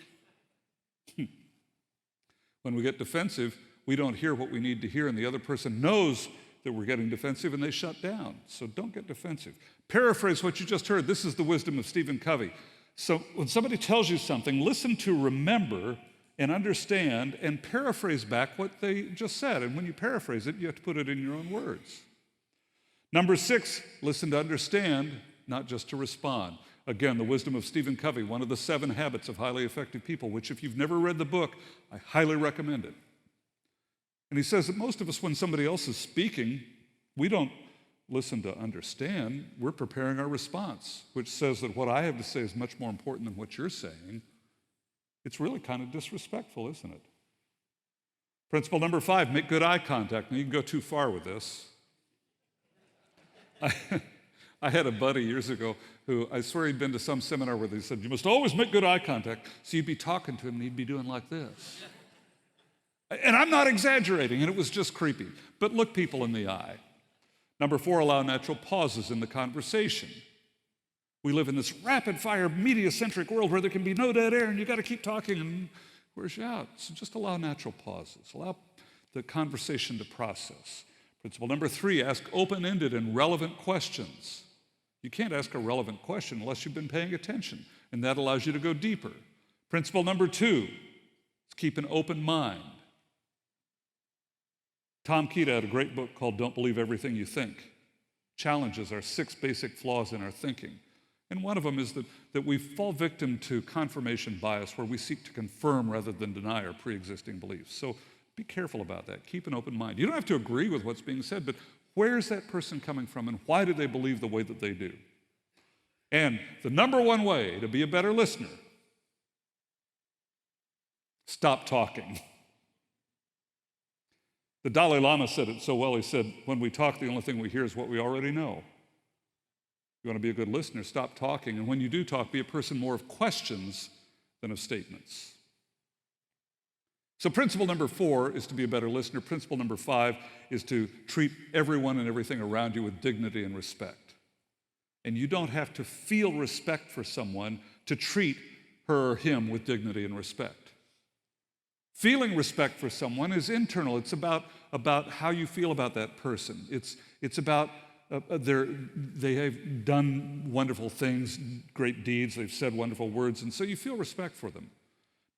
When we get defensive, we don't hear what we need to hear, and the other person knows that we're getting defensive, and they shut down. So don't get defensive. Paraphrase what you just heard. This is the wisdom of Stephen Covey. So when somebody tells you something, listen to remember and understand and paraphrase back what they just said. And when you paraphrase it, you have to put it in your own words. Number 6, listen to understand, not just to respond. Again, the wisdom of Stephen Covey, one of the 7 habits of highly effective people, which if you've never read the book, I highly recommend it. And he says that most of us, when somebody else is speaking, we don't listen to understand. We're preparing our response, which says that what I have to say is much more important than what you're saying. It's really kind of disrespectful, isn't it? Principle number 5, make good eye contact. Now, you can go too far with this. I had a buddy years ago who I swear he'd been to some seminar where they said, you must always make good eye contact. So you'd be talking to him and he'd be doing like this. And I'm not exaggerating, and it was just creepy. But look people in the eye. Number 4, allow natural pauses in the conversation. We live in this rapid-fire, media-centric world where there can be no dead air and you got to keep talking and where's you out? So just allow natural pauses. Allow the conversation to process. Principle number 3, ask open-ended and relevant questions. You can't ask a relevant question unless you've been paying attention, and that allows you to go deeper. Principle number 2 is keep an open mind. Tom Keita had a great book called Don't Believe Everything You Think. Challenges our 6 basic flaws in our thinking. And one of them is that we fall victim to confirmation bias, where we seek to confirm rather than deny our pre-existing beliefs. So be careful about that. Keep an open mind. You don't have to agree with what's being said, but where's that person coming from and why do they believe the way that they do? And the number 1 way to be a better listener, stop talking. The Dalai Lama said it so well. He said, when we talk, the only thing we hear is what we already know. You want to be a good listener, stop talking. And when you do talk, be a person more of questions than of statements. So principle number 4 is to be a better listener. Principle number 5 is to treat everyone and everything around you with dignity and respect. And you don't have to feel respect for someone to treat her or him with dignity and respect. Feeling respect for someone is internal. It's about how you feel about that person. It's about they have done wonderful things, great deeds, they've said wonderful words, and so you feel respect for them.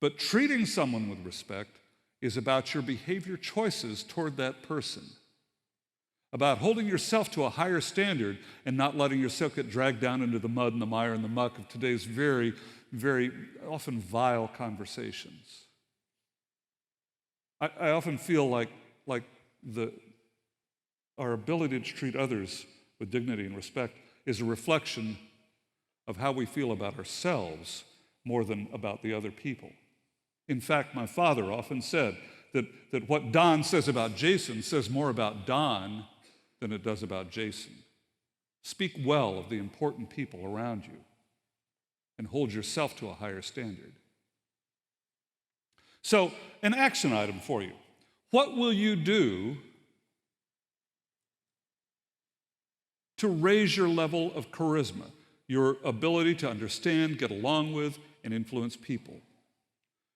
But treating someone with respect is about your behavior choices toward that person, about holding yourself to a higher standard and not letting yourself get dragged down into the mud and the mire and the muck of today's very, very often vile conversations. I often feel like our ability to treat others with dignity and respect is a reflection of how we feel about ourselves more than about the other people. In fact, my father often said that what Don says about Jason says more about Don than it does about Jason. Speak well of the important people around you and hold yourself to a higher standard. So, an action item for you. What will you do to raise your level of charisma, your ability to understand, get along with, and influence people?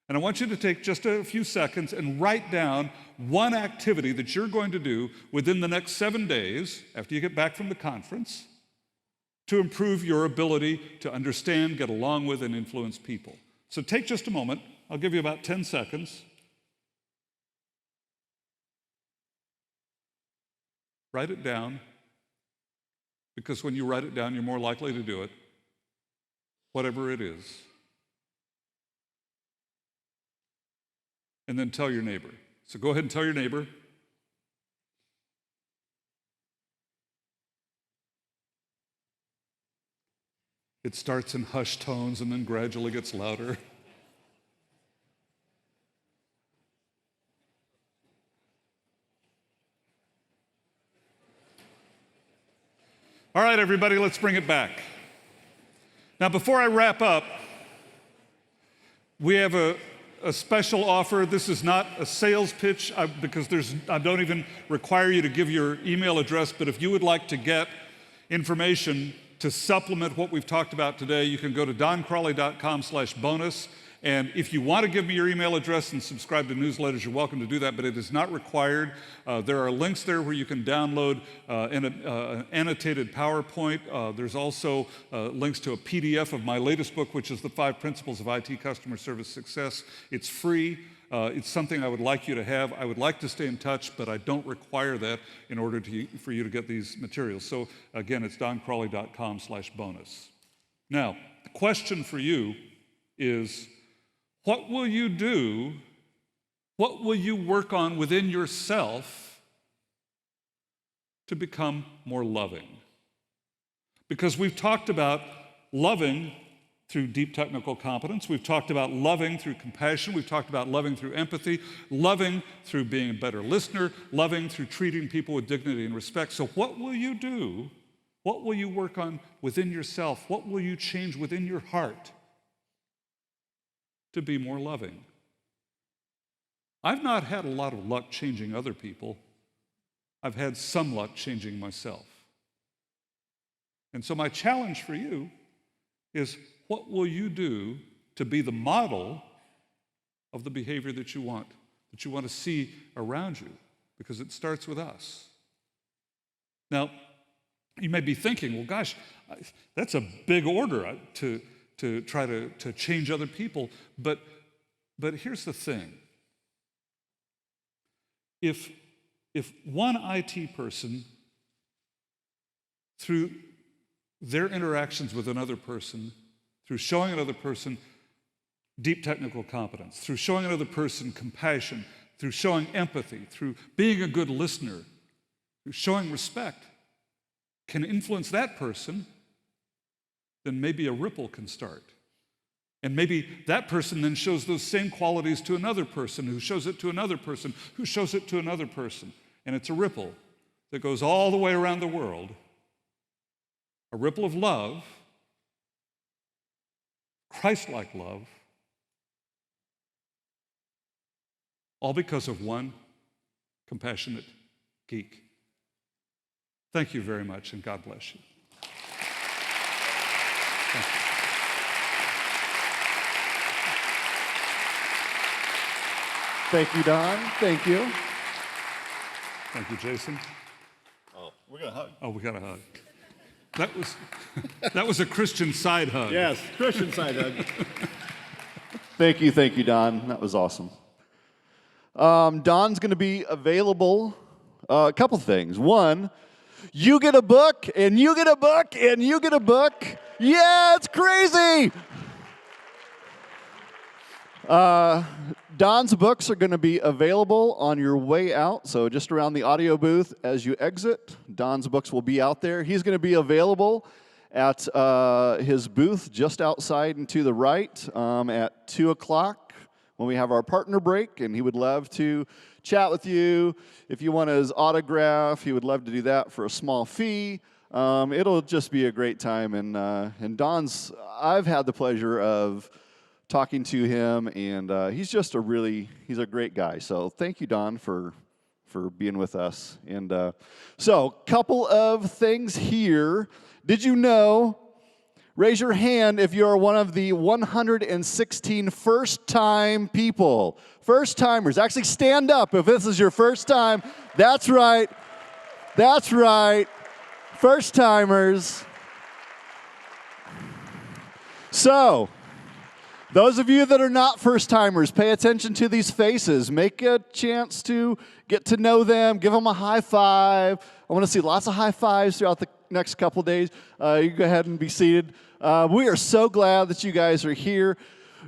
And I want you to take just a few seconds and write down one activity that you're going to do within the next 7 days, after you get back from the conference, to improve your ability to understand, get along with, and influence people. So take just a moment. I'll give you about 10 seconds. Write it down, because when you write it down, you're more likely to do it, whatever it is. And then tell your neighbor. So go ahead and tell your neighbor. It starts in hushed tones and then gradually gets louder. All right, everybody, let's bring it back. Now, before I wrap up, we have a special offer. This is not a sales pitch because I don't even require you to give your email address, but if you would like to get information to supplement what we've talked about today, you can go to doncrawley.com/bonus. And if you want to give me your email address and subscribe to newsletters, you're welcome to do that, but it is not required. There are links there where you can download an annotated PowerPoint. There's also links to a PDF of my latest book, which is The 5 Principles of IT Customer Service Success. It's free. It's something I would like you to have. I would like to stay in touch, but I don't require that in order for you to get these materials. So again, it's doncrawley.com/bonus. Now, the question for you is, what will you do? What will you work on within yourself to become more loving? Because we've talked about loving through deep technical competence. We've talked about loving through compassion. We've talked about loving through empathy, loving through being a better listener, loving through treating people with dignity and respect. So what will you do? What will you work on within yourself? What will you change within your heart to be more loving? I've not had a lot of luck changing other people. I've had some luck changing myself. And so my challenge for you is, what will you do to be the model of the behavior that you want to see around you? Because it starts with us. Now, you may be thinking, well, gosh, that's a big order to try to change other people. But here's the thing. If one IT person, through their interactions with another person, through showing another person deep technical competence, through showing another person compassion, through showing empathy, through being a good listener, through showing respect, can influence that person, then maybe a ripple can start. And maybe that person then shows those same qualities to another person, who shows it to another person, who shows it to another person. And it's a ripple that goes all the way around the world. A ripple of love, Christ-like love, all because of one compassionate geek. Thank you very much, and God bless you. Thank you. Thank you, Don. Thank you. Thank you, Jason. Oh, we're going to hug. Oh, we got a hug. That was a Christian side hug. Yes, Christian side hug. Thank you, Don. That was awesome. Don's going to be available. A couple things. One, you get a book, and you get a book, and you get a book. Yeah, it's crazy. Don's books are going to be available on your way out, so just around the audio booth as you exit. Don's books will be out there. He's going to be available at his booth just outside and to the right at 2 o'clock when we have our partner break, and he would love to chat with you. If you want his autograph, he would love to do that for a small fee. It'll just be a great time, and Don's, I've had the pleasure of talking to him, and he's just he's a great guy. So thank you, Don, for being with us. And so, couple of things here. Did you know, raise your hand if you're one of the 116 first-time people. First-timers. Actually, stand up if this is your first time. That's right. That's right. First-timers. So, those of you that are not first-timers, pay attention to these faces. Make a chance to get to know them. Give them a high five. I want to see lots of high fives throughout the next couple days. You go ahead and be seated. We are so glad that you guys are here.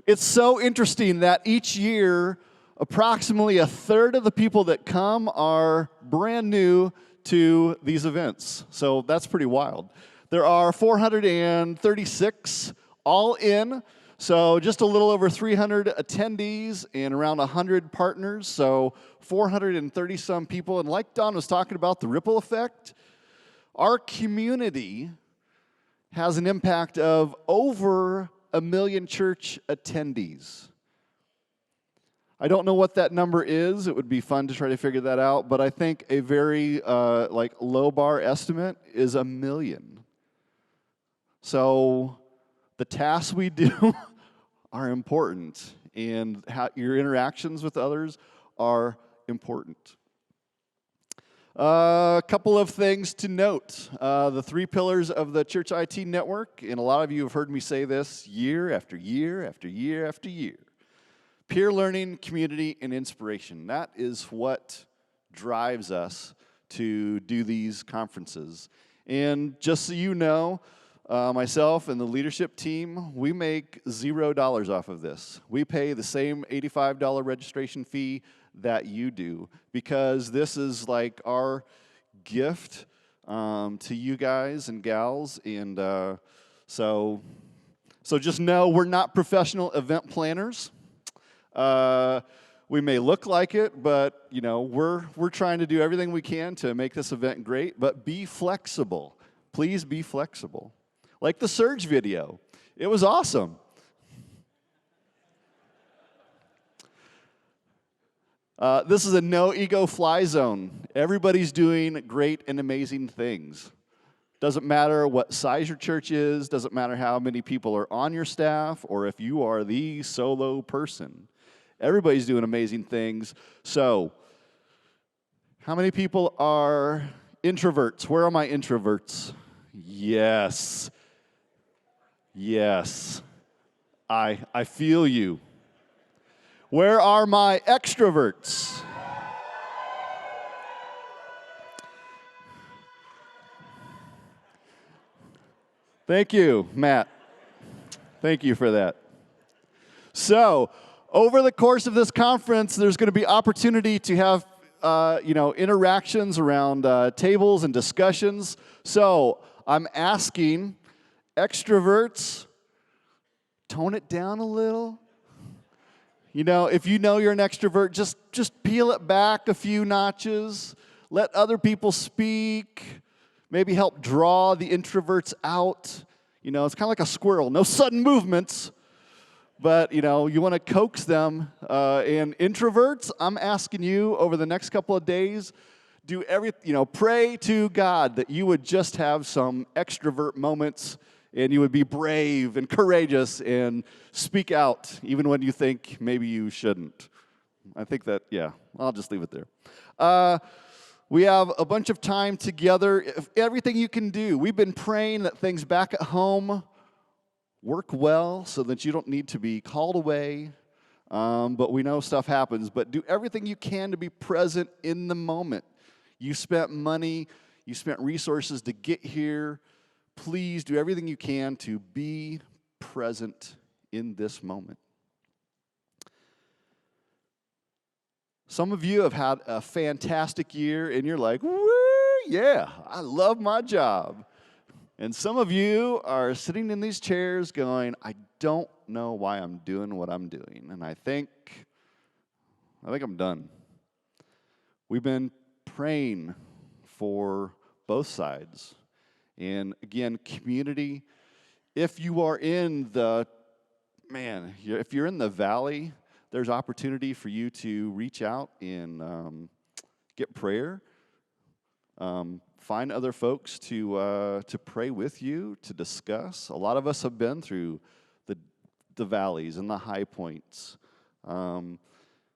It's so interesting that each year, approximately a third of the people that come are brand new to these events. So that's pretty wild. There are 436 all in. So just a little over 300 attendees and around 100 partners, so 430 some people. And like Don was talking about, the ripple effect, our community has an impact of over 1 million church attendees. I don't know what that number is. It would be fun to try to figure that out, but I think a very low bar estimate is 1 million. So the tasks we do are important, and how your interactions with others are important. A couple of things to note. The 3 pillars of the Church IT network, and a lot of you have heard me say this year after year after year after year. Peer learning, community, and inspiration. That is what drives us to do these conferences. And just so you know, myself and the leadership team, we make $0 off of this. We pay the same $85 registration fee that you do, because this is like our gift to you guys and gals. And so just know we're not professional event planners. We may look like it, but you know we're trying to do everything we can to make this event great. But be flexible. Please be flexible. Like the Surge video. It was awesome. This is a no-ego fly zone. Everybody's doing great and amazing things. Doesn't matter what size your church is, doesn't matter how many people are on your staff, or if you are the solo person. Everybody's doing amazing things. So, how many people are introverts? Where are my introverts? Yes. Yes, I feel you. Where are my extroverts? Thank you, Matt. Thank you for that. So, over the course of this conference, there's going to be opportunity to have interactions around tables and discussions. So, I'm asking extroverts, tone it down a little. You know, if you know you're an extrovert, just peel it back a few notches. Let other people speak. Maybe help draw the introverts out. You know, it's kind of like a squirrel. No sudden movements, but, you know, you want to coax them. And introverts, I'm asking you over the next couple of days, pray to God that you would just have some extrovert moments and you would be brave and courageous and speak out even when you think maybe you shouldn't. I think that, I'll just leave it there. We have a bunch of time together. Everything you can do. We've been praying that things back at home work well so that you don't need to be called away. But we know stuff happens. But do everything you can to be present in the moment. You spent money, you spent resources to get here. Please do everything you can to be present in this moment. Some of you have had a fantastic year, and you're like, woo, yeah, I love my job. And some of you are sitting in these chairs going, I don't know why I'm doing what I'm doing. And I think I'm done. We've been praying for both sides. And again, community, if you're in the valley, there's opportunity for you to reach out and get prayer. Find other folks to pray with you, to discuss. A lot of us have been through the valleys and the high points.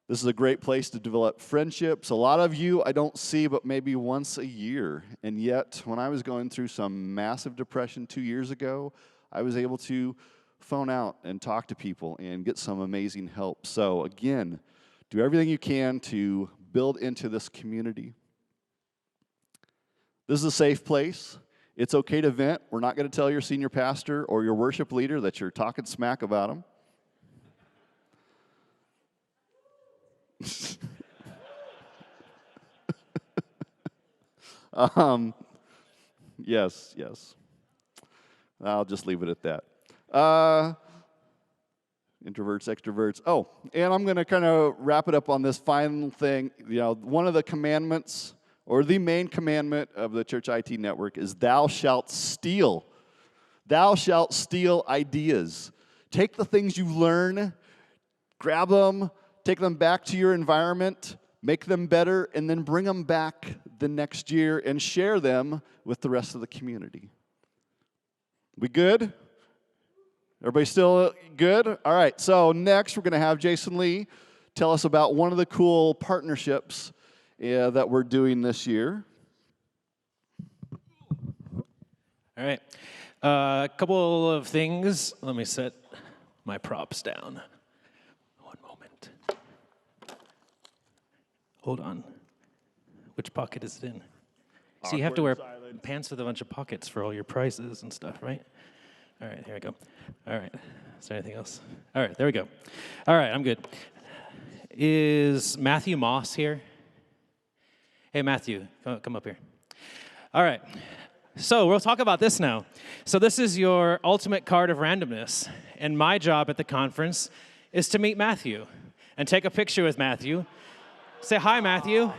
This is a great place to develop friendships. A lot of you I don't see but maybe once a year. And yet, when I was going through some massive depression 2 years ago, I was able to phone out and talk to people and get some amazing help. So again, do everything you can to build into this community. This is a safe place. It's okay to vent. We're not going to tell your senior pastor or your worship leader that you're talking smack about them. Yes. I'll just leave it at that. Introverts, extroverts. Oh, and I'm going to kind of wrap it up on this final thing. You know, one of the commandments, or the main commandment of the Church IT Network is thou shalt steal. Thou shalt steal ideas. Take the things you learn, grab them, take them back to your environment, make them better, and then bring them back the next year and share them with the rest of the community. We good? Everybody still good? All right, so next we're going to have Jason Lee tell us about one of the cool partnerships that we're doing this year. All right, a couple of things. Let me set my props down. One moment. Hold on. Which pocket is it in? So you have to wear pants with a bunch of pockets for all your prizes and stuff, right? All right, here we go. All right, is there anything else? All right, there we go. All right, I'm good. Is Matthew Moss here? Hey, Matthew, come up here. All right, so we'll talk about this now. So this is your ultimate card of randomness, and my job at the conference is to meet Matthew and take a picture with Matthew. Say hi, Matthew.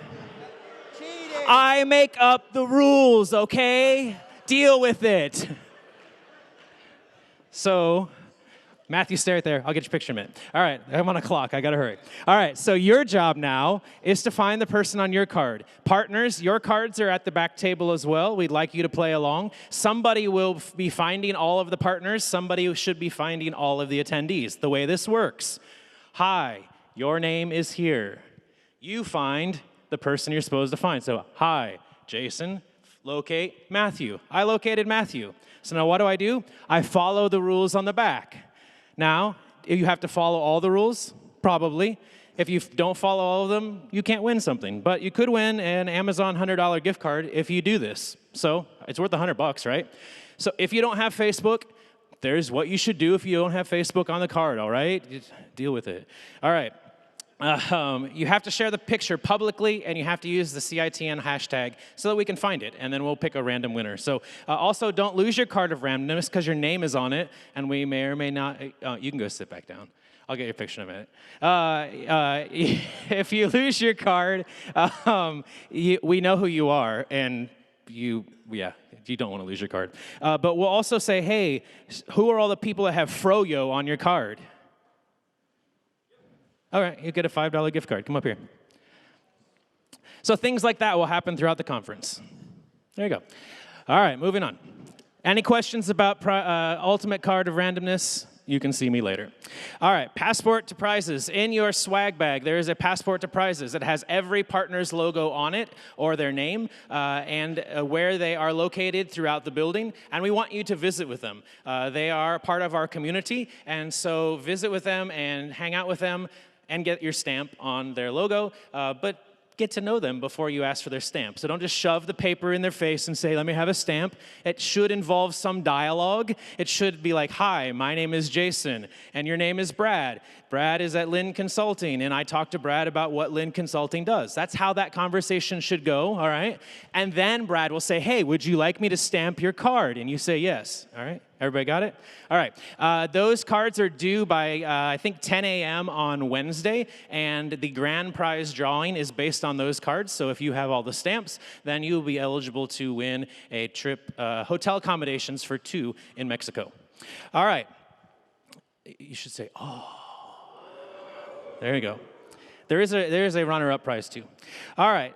I make up the rules, okay? Deal with it. So, Matthew, stay right there. I'll get your picture in a minute. All right, I'm on a clock. I got to hurry. All right, so your job now is to find the person on your card. Partners, your cards are at the back table as well. We'd like you to play along. Somebody will be finding all of the partners. Somebody should be finding all of the attendees. The way this works. Hi, your name is here. You find the person you're supposed to find. So, hi, Jason, locate Matthew. I located Matthew. So now what do? I follow the rules on the back. Now, if you have to follow all the rules, probably. If you don't follow all of them, you can't win something. But you could win an Amazon $100 gift card if you do this. So it's worth $100, right? So if you don't have Facebook, there's what you should do if you don't have Facebook on the card, all right? Just deal with it. All right. You have to share the picture publicly, and you have to use the CITN hashtag so that we can find it, and then we'll pick a random winner. So also, don't lose your card of randomness because your name is on it, and we may or may not. You can go sit back down. I'll get your picture in a minute. If you lose your card, we know who you are, and you don't want to lose your card. But we'll also say, hey, who are all the people that have Froyo on your card? All right, you get a $5 gift card. Come up here. So things like that will happen throughout the conference. There you go. All right, moving on. Any questions about ultimate card of randomness? You can see me later. All right, passport to prizes. In your swag bag, there is a passport to prizes. It has every partner's logo on it, or their name, and where they are located throughout the building. And we want you to visit with them. They are part of our community, and so visit with them and hang out with them and get your stamp on their logo, but get to know them before you ask for their stamp. So don't just shove the paper in their face and say, let me have a stamp. It should involve some dialogue. It should be like, hi, my name is Jason, and your name is Brad. Brad is at Lynn Consulting, and I talked to Brad about what Lynn Consulting does. That's how that conversation should go, all right? And then Brad will say, hey, would you like me to stamp your card? And you say yes, all right? Everybody got it? All right. Those cards are due by, I think, 10 a.m. on Wednesday, and the grand prize drawing is based on those cards. So if you have all the stamps, then you'll be eligible to win a trip, hotel accommodations for 2 in Mexico. All right. You should say, oh. There you go. There is a runner-up prize, too. All right.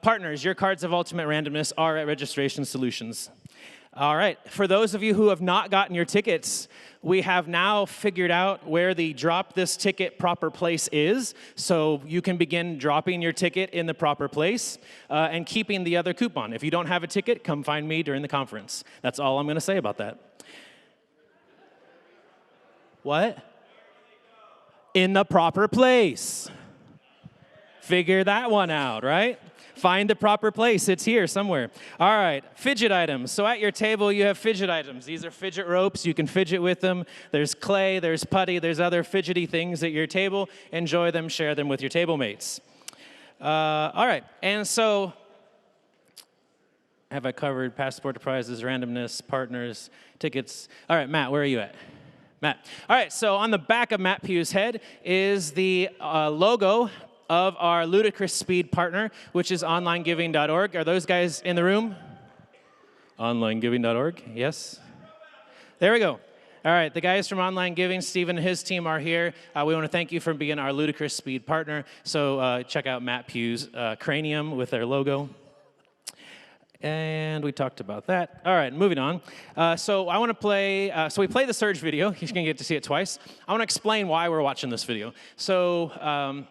Partners, your cards of ultimate randomness are at Registration Solutions. All right, for those of you who have not gotten your tickets, we have now figured out where the drop this ticket proper place is, so you can begin dropping your ticket in the proper place and keeping the other coupon. If you don't have a ticket, come find me during the conference. That's all I'm going to say about that. What? In the proper place. Figure that one out, right? Find the proper place. It's here somewhere. All right, fidget items. So at your table, you have fidget items. These are fidget ropes. You can fidget with them. There's clay, there's putty, there's other fidgety things at your table. Enjoy them, share them with your table mates. All right, and so have I covered passport prizes, randomness, partners, tickets? All right, Matt, where are you at? Matt. All right, so on the back of Matt Pugh's head is the logo of our Ludicrous Speed partner, which is onlinegiving.org. Are those guys in the room? Onlinegiving.org, yes. There we go. All right, the guys from Online Giving, Stephen and his team are here. We want to thank you for being our Ludicrous Speed partner. So check out Matt Pugh's cranium with their logo. And we talked about that. All right, moving on. So I want to play, so we played the Surge video. You're going to get to see it twice. I want to explain why we're watching this video. So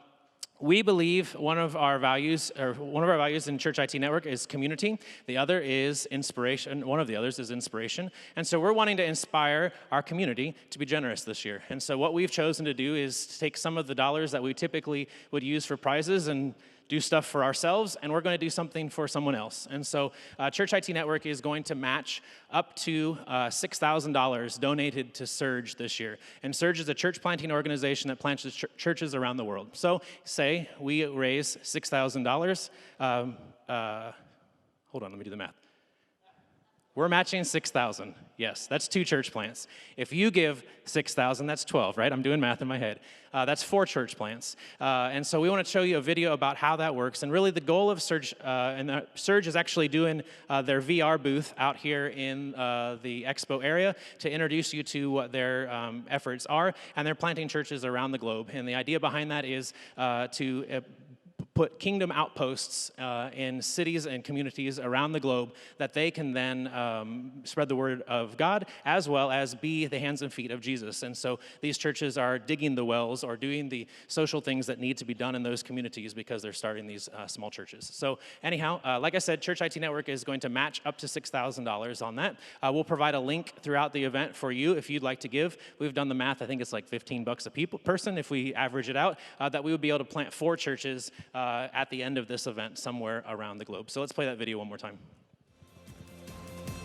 we believe one of our values in Church IT Network is community. The other is inspiration. One of the others is inspiration. And so we're wanting to inspire our community to be generous this year. And so what we've chosen to do is to take some of the dollars that we typically would use for prizes and do stuff for ourselves, and we're going to do something for someone else. And so Church IT Network is going to match up to $6,000 donated to Surge this year. And Surge is a church planting organization that plants churches around the world. So say we raise $6,000. Hold on, let me do the math. We're matching 6,000. Yes, that's 2 church plants. If you give 6,000, that's 12, right? I'm doing math in my head. That's 4 church plants. And so we want to show you a video about how that works. And really the goal of Surge, Surge is actually doing their VR booth out here in the expo area to introduce you to what their efforts are. And they're planting churches around the globe. And the idea behind that is to put kingdom outposts in cities and communities around the globe that they can then spread the word of God as well as be the hands and feet of Jesus. And so these churches are digging the wells or doing the social things that need to be done in those communities because they're starting these small churches. So anyhow, like I said, Church IT Network is going to match up to $6,000 on that. We'll provide a link throughout the event for you if you'd like to give. We've done the math. I think it's like $15 a person if we average it out, that we would be able to plant 4 churches at the end of this event somewhere around the globe. So let's play that video one more time.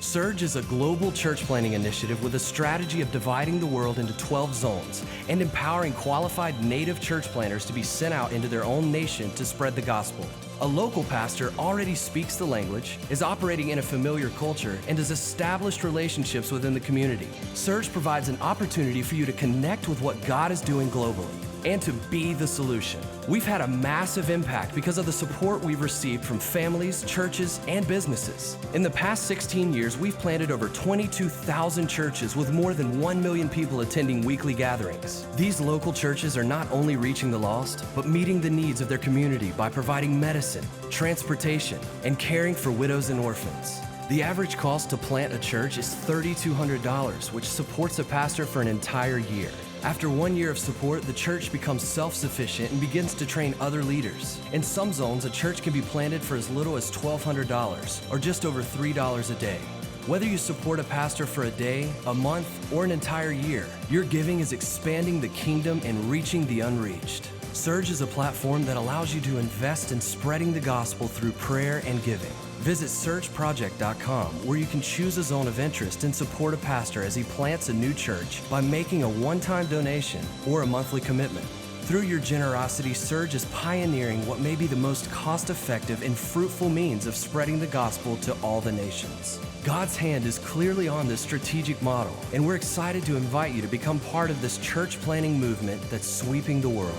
Surge is a global church planting initiative with a strategy of dividing the world into 12 zones and empowering qualified native church planters to be sent out into their own nation to spread the gospel. A local pastor already speaks the language, is operating in a familiar culture, and has established relationships within the community. Surge provides an opportunity for you to connect with what God is doing globally and to be the solution. We've had a massive impact because of the support we've received from families, churches, and businesses. In the past 16 years, we've planted over 22,000 churches with more than 1 million people attending weekly gatherings. These local churches are not only reaching the lost, but meeting the needs of their community by providing medicine, transportation, and caring for widows and orphans. The average cost to plant a church is $3,200, which supports a pastor for an entire year. After 1 year of support, the church becomes self-sufficient and begins to train other leaders. In some zones, a church can be planted for as little as $1,200, or just over $3 a day. Whether you support a pastor for a day, a month, or an entire year, your giving is expanding the kingdom and reaching the unreached. Surge is a platform that allows you to invest in spreading the gospel through prayer and giving. Visit surgeproject.com, where you can choose a zone of interest and support a pastor as he plants a new church by making a one-time donation or a monthly commitment. Through your generosity, Surge is pioneering what may be the most cost-effective and fruitful means of spreading the gospel to all the nations. God's hand is clearly on this strategic model, and we're excited to invite you to become part of this church planting movement that's sweeping the world.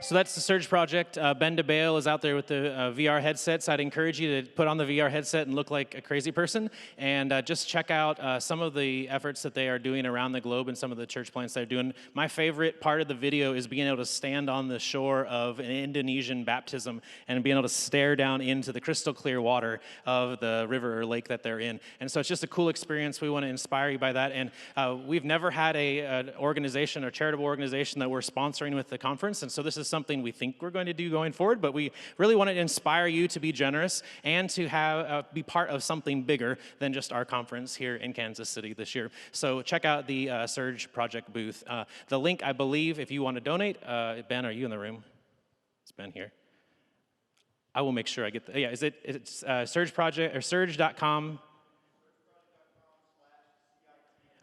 So that's the Surge Project. Ben DeBale is out there with the VR headsets. I'd encourage you to put on the VR headset and look like a crazy person, and just check out some of the efforts that they are doing around the globe and some of the church plants they're doing. My favorite part of the video is being able to stand on the shore of an Indonesian baptism and being able to stare down into the crystal clear water of the river or lake that they're in. And so it's just a cool experience. We want to inspire you by that. And we've never had an organization or charitable organization that we're sponsoring with the conference, and so this is something we think we're going to do going forward, but we really want to inspire you to be generous and to have be part of something bigger than just our conference here in Kansas City this year. So check out the Surge Project booth. The link, I believe, if you want to donate, Ben, are you in the room? Is Ben here? I will make sure I get the, yeah, it's Surge Project, or surge.com.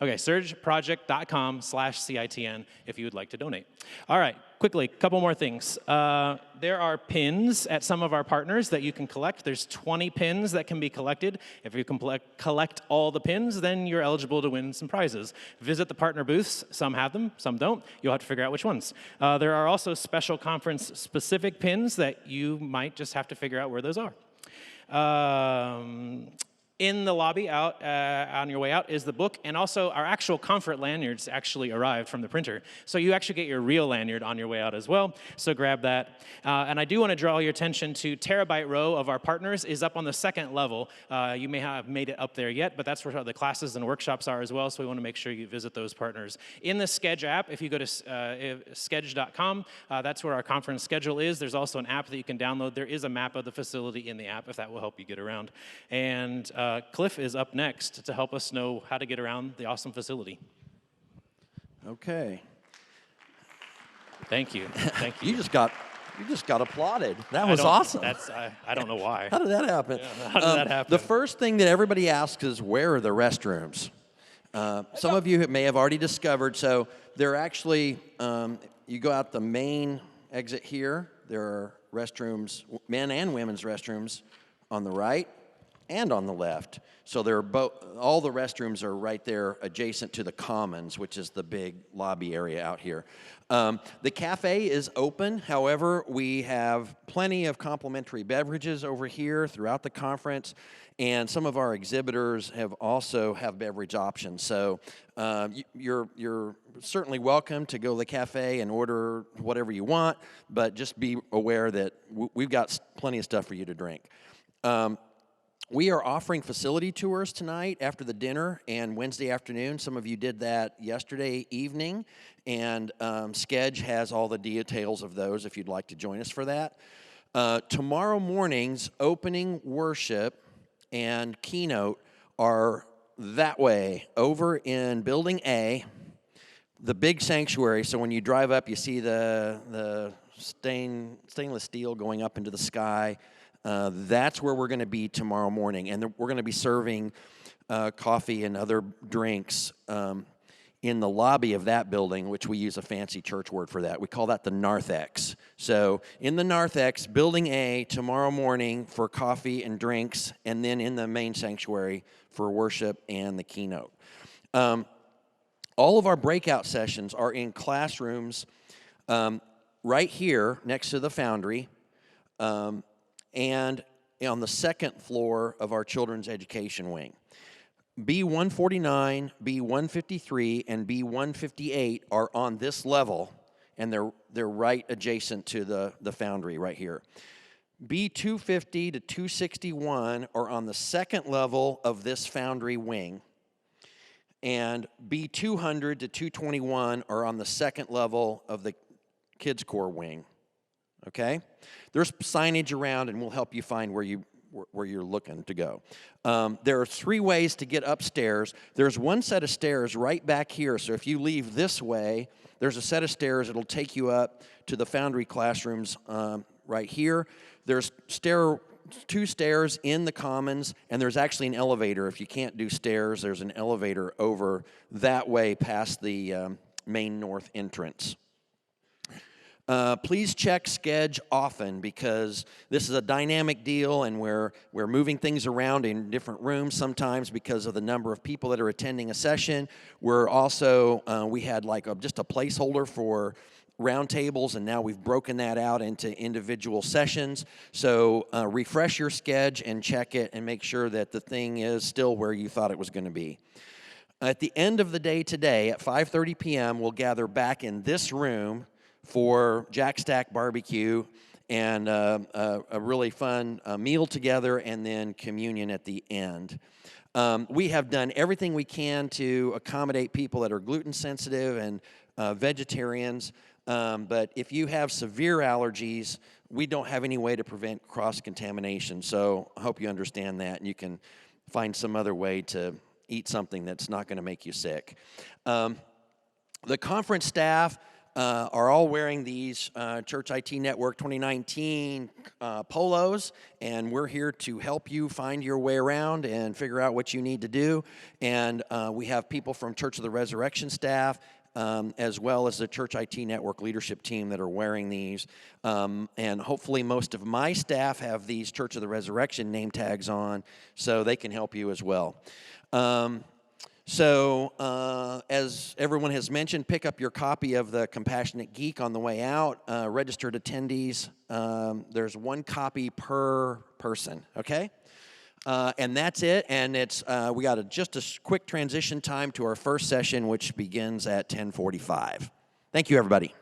Okay, surgeproject.com/CITN if you would like to donate. All right, quickly, a couple more things. There are pins at some of our partners that you can collect. There's 20 pins that can be collected. If you can collect all the pins, then you're eligible to win some prizes. Visit the partner booths. Some have them, some don't. You'll have to figure out which ones. There are also special conference-specific pins that you might just have to figure out where those are. In the lobby out on your way out is the book, and also our actual comfort lanyards actually arrived from the printer. So you actually get your real lanyard on your way out as well, so grab that. And I do want to draw your attention to Terabyte Row of our partners is up on the second level. You may have made it up there yet, but that's where the classes and workshops are as well, so we want to make sure you visit those partners. In the Sketch app, if you go to sketch.com, that's where our conference schedule is. There's also an app that you can download. There is a map of the facility in the app if that will help you get around. And Cliff is up next to help us know how to get around the awesome facility. Okay. Thank you. Thank you. You just got applauded. That was awesome. I don't know why. How did that happen? Yeah, how did that happen? The first thing that everybody asks is, where are the restrooms? Some of you may have already discovered, so they're actually, you go out the main exit here. There are restrooms, men and women's restrooms, on the right and on the left. So they're all the restrooms are right there adjacent to the commons, which is the big lobby area out here. The cafe is open. However, we have plenty of complimentary beverages over here throughout the conference, and some of our exhibitors have beverage options. So you're certainly welcome to go to the cafe and order whatever you want, but just be aware that we've got plenty of stuff for you to drink. We are offering facility tours tonight after the dinner and Wednesday afternoon. Some of you did that yesterday evening, and Sketch has all the details of those if you'd like to join us for that. Tomorrow morning's opening worship and keynote are that way, over in Building A, the big sanctuary. So when you drive up, you see the stainless steel going up into the sky. That's where we're going to be tomorrow morning, and we're going to be serving coffee and other drinks in the lobby of that building, which we use a fancy church word for that. We call that the narthex. So in the narthex, Building A, tomorrow morning for coffee and drinks, and then in the main sanctuary for worship and the keynote. All of our breakout sessions are in classrooms right here next to the foundry, and on the second floor of our children's education wing. B149, B153, and B158 are on this level, and they're right adjacent to the foundry right here. B250 to 261 are on the second level of this foundry wing, and B200 to 221 are on the second level of the Kids Corps wing. Okay? There's signage around, and we'll help you find where you're looking to go. There are 3 ways to get upstairs. There's one set of stairs right back here, so if you leave this way, there's a set of stairs that'll take you up to the foundry classrooms right here. There's 2 stairs in the commons, and there's actually an elevator. If you can't do stairs, there's an elevator over that way past the main north entrance. Please check Sketch often, because this is a dynamic deal, and we're moving things around in different rooms sometimes because of the number of people that are attending a session. We're also, we had just a placeholder for round tables, and now we've broken that out into individual sessions. So refresh your Sketch and check it and make sure that the thing is still where you thought it was going to be. At the end of the day today at 5:30 p.m., we'll gather back in this room for Jack Stack Barbecue and a really fun meal together, and then communion at the end. We have done everything we can to accommodate people that are gluten sensitive and vegetarians. But if you have severe allergies, we don't have any way to prevent cross-contamination. So I hope you understand that, and you can find some other way to eat something that's not going to make you sick. The conference staff are all wearing these Church IT Network 2019 polos, and we're here to help you find your way around and figure out what you need to do. And we have people from Church of the Resurrection staff, as well as the Church IT Network leadership team that are wearing these. And hopefully most of my staff have these Church of the Resurrection name tags on, so they can help you as well. As everyone has mentioned, pick up your copy of the Compassionate Geek on the way out. Registered attendees, there's one copy per person, okay? And that's it, and it's we got just a quick transition time to our first session, which begins at 10:45. Thank you, everybody.